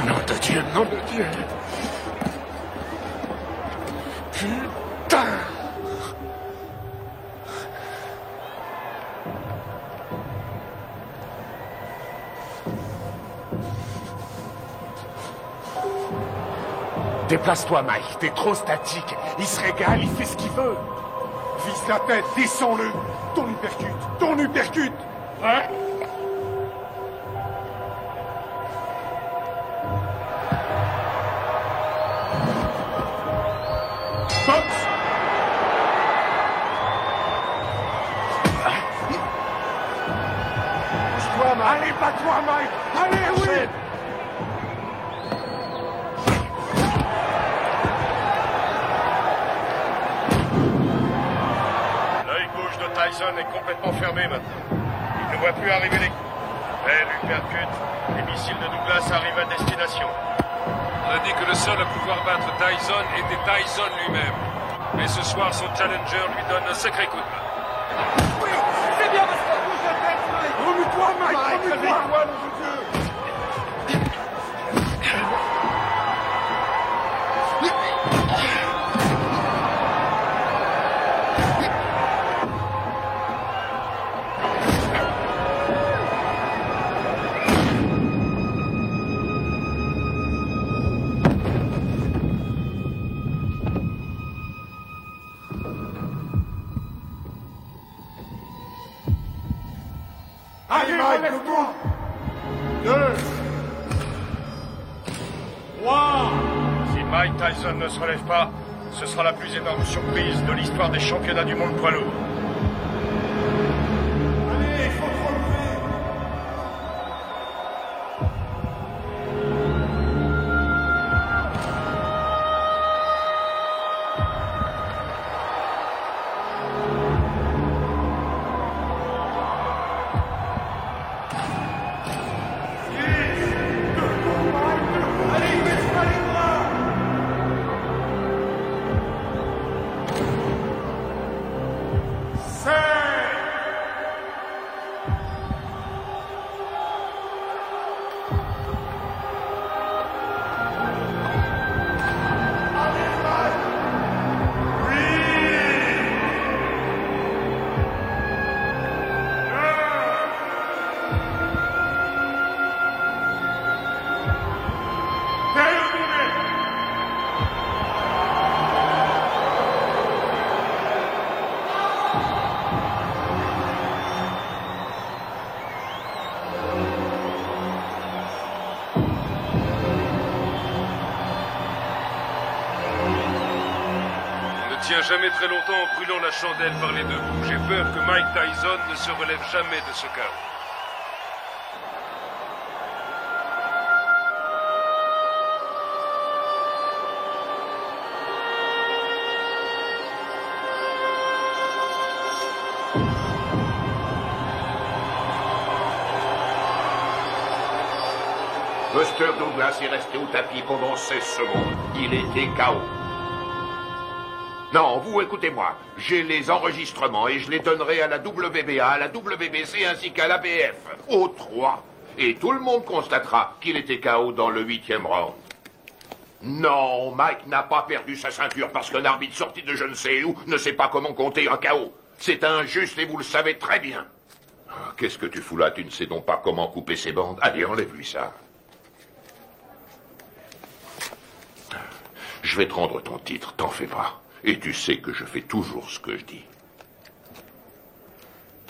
Nom de Dieu, nom de Dieu! Putain! Déplace-toi, Mike. T'es trop statique. Il se régale, il fait ce qu'il veut. Vise la tête, descends-le! Ton uppercut! Ton uppercut! Ouais? Boxe! Bouge-toi, Mike! Allez, bats-toi, Mike! Allez, oui! L'œil gauche de Tyson est complètement fermé maintenant. Il ne voit plus arriver les coups. Elle lui percute. Les missiles de Douglas arrivent à destination. On a dit que le seul à pouvoir battre Tyson était Tyson lui-même. Mais ce soir, son challenger lui donne un sacré coup de main. Oui! C'est bien, Buster! Bouge la tête, Mike! Remue-toi, Mike! Remue-toi, nom de Dieu! Allez, Mike, lève-toi! 2, 3. Si Mike Tyson ne se relève pas, ce sera la plus énorme surprise de l'histoire des championnats du monde poids lourd. Allez, il faut te relever! tient jamais très longtemps en brûlant la chandelle par les deux bouts. J'ai peur que Mike Tyson ne se relève jamais de ce chaos. Buster Douglas est resté au tapis pendant 16 secondes. Il était KO. Non, vous écoutez-moi. J'ai les enregistrements et je les donnerai à la WBA, à la WBC ainsi qu'à l'ABF. Aux trois. Et tout le monde constatera qu'il était KO dans le 8e round. Non, Mike n'a pas perdu sa ceinture parce qu'un arbitre sorti de je ne sais où ne sait pas comment compter un KO. C'est injuste et vous le savez très bien. Qu'est-ce que tu fous là? Tu ne sais donc pas comment couper ses bandes? Allez, enlève-lui ça. Je vais te rendre ton titre, t'en fais pas. Et tu sais que je fais toujours ce que je dis.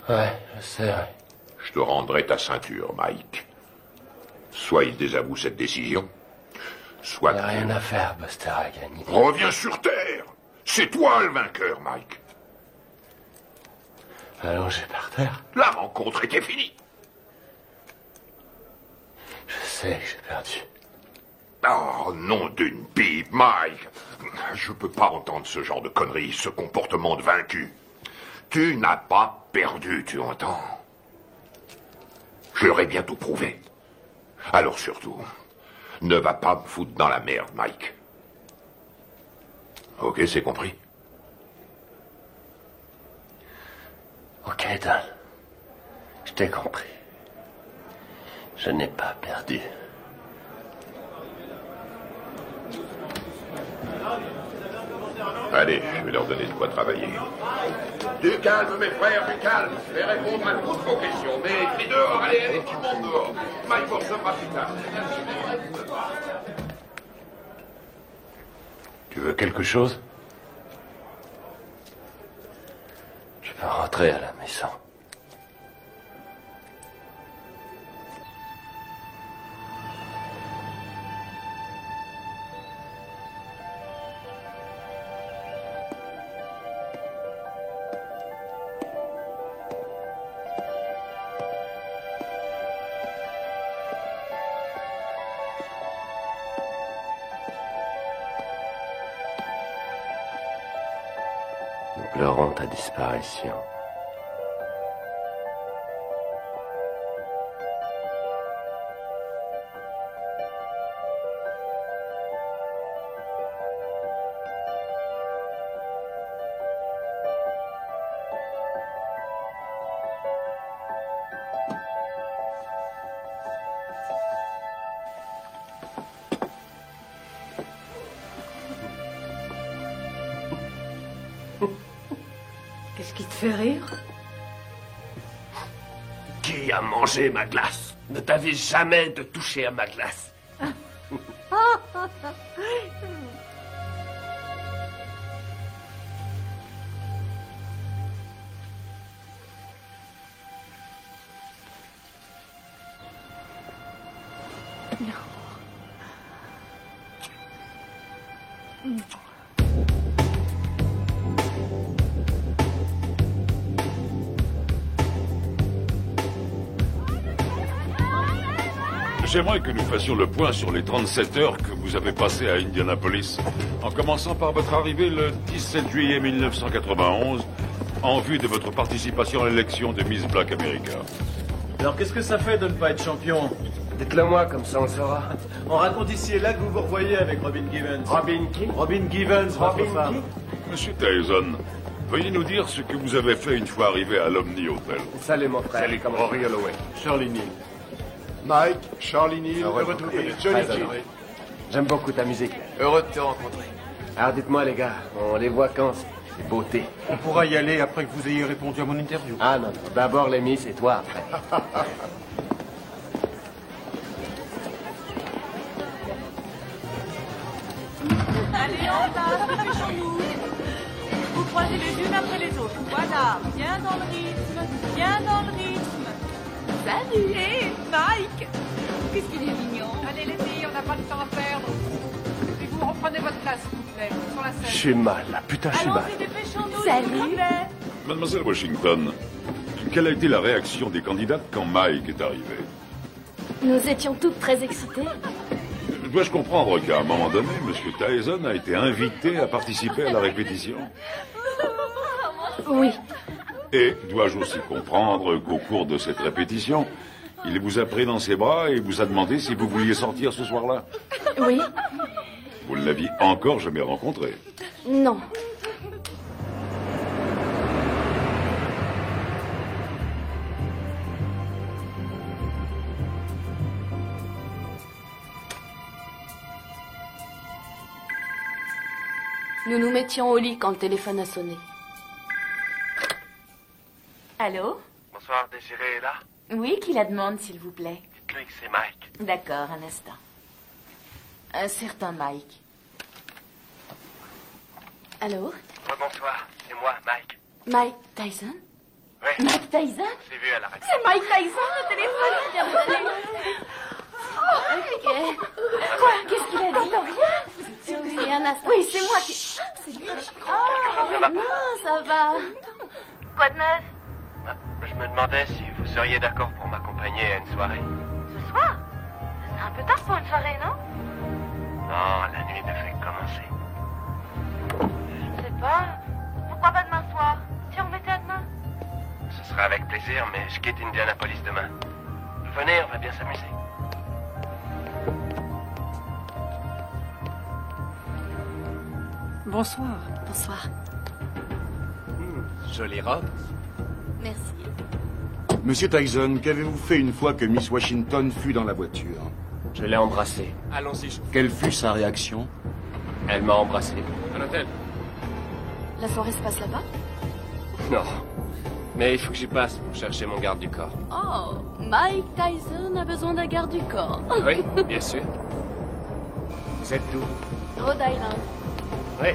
Ouais, je sais, ouais. Je te rendrai ta ceinture, Mike. Soit il désavoue cette décision, soit... Il n'y a rien à faire, Buster a gagné. Reviens sur Terre. C'est toi le vainqueur, Mike. Allongé par terre. La rencontre était finie. Je sais que j'ai perdu. Oh, nom d'une pipe, Mike. Je peux pas entendre ce genre de conneries, ce comportement de vaincu. Tu n'as pas perdu, tu entends? Je leur ai bientôt prouvé. Alors surtout, ne va pas me foutre dans la merde, Mike. Ok, c'est compris? Ok, Don. Je t'ai compris. Je n'ai pas perdu. Allez, je vais leur donner de quoi travailler. Du calme, mes frères, du calme. Je vais répondre à toutes vos questions. Mais dehors, allez, tout le monde dehors. Mike recevra plus tard. Tu veux quelque chose? Tu peux rentrer à la maison. Nous pleurons ta disparition. Qu'est-ce qui te fait rire? Qui a mangé ma glace? Ne t'avais jamais de toucher à ma glace. J'aimerais que nous fassions le point sur les 37 heures que vous avez passées à Indianapolis, en commençant par votre arrivée le 17 juillet 1991, en vue de votre participation à l'élection de Miss Black America. Alors qu'est-ce que ça fait de ne pas être champion? Dites-le moi, comme ça on le saura. On raconte ici et là que vous vous revoyez avec Robin Givens. Robin qui? Robin Givens, votre femme. Monsieur Tyson, veuillez nous dire ce que vous avez fait une fois arrivé à l'Omni Hotel. Salut mon frère. Salut, comme Rory Holloway. Shirley Neal. Mike, Charlie Neal, heureux de vous connaître. Johnny G. J'aime beaucoup ta musique. Heureux de te rencontrer. Alors dites-moi les gars, on les voit quand ces beautés? On pourra y aller après que vous ayez répondu à mon interview. Ah non, d'abord les Miss et toi après. Allez, en place, dépêchons-nous. Vous croisez les unes après les autres. Voilà, bien dans le rythme, bien dans le rythme. Salut. Hé, Mike. Qu'est-ce qu'il est mignon. Allez les filles, on n'a pas de temps à perdre. Et vous Prenez votre place, s'il vous plaît, sur la scène. J'ai mal, là. Putain, j'ai mal. Allons-y, dépêchons-nous. Salut. s'il vous plaît. Mademoiselle Washington, quelle a été la réaction des candidates quand Mike est arrivé? Nous étions toutes très excitées. Dois-je comprendre qu'à un moment donné, M. Tyson a été invité à participer à la répétition? Oui. Et dois-je aussi comprendre qu'au cours de cette répétition, il vous a pris dans ses bras et vous a demandé si vous vouliez sortir ce soir-là? Oui. Vous ne l'aviez encore jamais rencontré? Non. Nous nous mettions au lit quand le téléphone a sonné. Allô? Bonsoir, Désiré est là? Oui, qui la demande, s'il vous plaît? Dites-lui que c'est Mike. D'accord, un instant. Un certain Mike. Allô? Bonsoir, c'est moi, Mike. Mike Tyson? Oui. Mike Tyson? On s'est vu à la radio. C'est Mike Tyson, le téléphone? Viens vous aller. Ok. Quoi? Qu'est-ce qu'il a dit? Rien. Oui, un instant. Oui, c'est moi qui... C'est lui. Oh, non, ça va. Quoi de neuf? Je me demandais si vous seriez d'accord pour m'accompagner à une soirée. Ce soir? C'est un peu tard pour une soirée, non? Non, la nuit ne fait que commencer. Je sais pas. Pourquoi pas demain soir? Si on mettait à demain? Ce sera avec plaisir, mais je quitte Indianapolis demain. Venez, on va bien s'amuser. Bonsoir. Bonsoir. Jolie robe. Merci. Monsieur Tyson, qu'avez-vous fait une fois que Miss Washington fut dans la voiture? Je l'ai embrassée. Allons-y, chauffeur. Quelle fut sa réaction? Elle m'a embrassé. À l'hôtel. La soirée se passe là-bas? Non. Mais il faut que j'y passe pour chercher mon garde du corps. Oh, Mike Tyson a besoin d'un garde du corps. Oui, bien sûr. Vous êtes d'où? Rhode Island. Oui.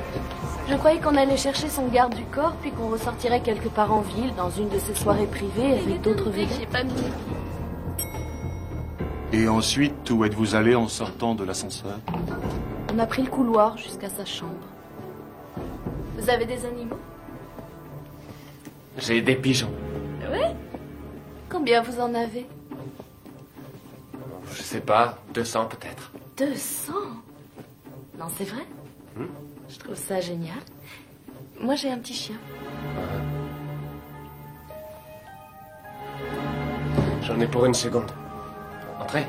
Je croyais qu'on allait chercher son garde du corps, puis qu'on ressortirait quelque part en ville, dans une de ces soirées privées avec d'autres vedettes. J'ai pas mis. Et ensuite, où êtes-vous allé en sortant de l'ascenseur? On a pris le couloir jusqu'à sa chambre. Vous avez des animaux? J'ai des pigeons. Oui? Combien vous en avez? Je sais pas, 200 peut-être. 200? Non, c'est vrai? Je trouve ça génial. Moi, j'ai un petit chien. J'en ai pour une seconde. Entrez.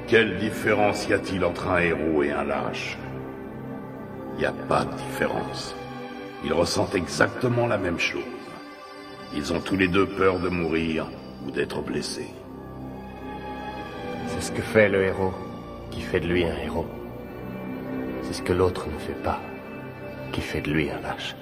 Quelle différence y a-t-il entre un héros et un lâche? Il n'y a pas de différence. Ils ressentent exactement la même chose. Ils ont tous les deux peur de mourir ou d'être blessés. C'est ce que fait le héros qui fait de lui un héros. C'est ce que l'autre ne fait pas qui fait de lui un lâche.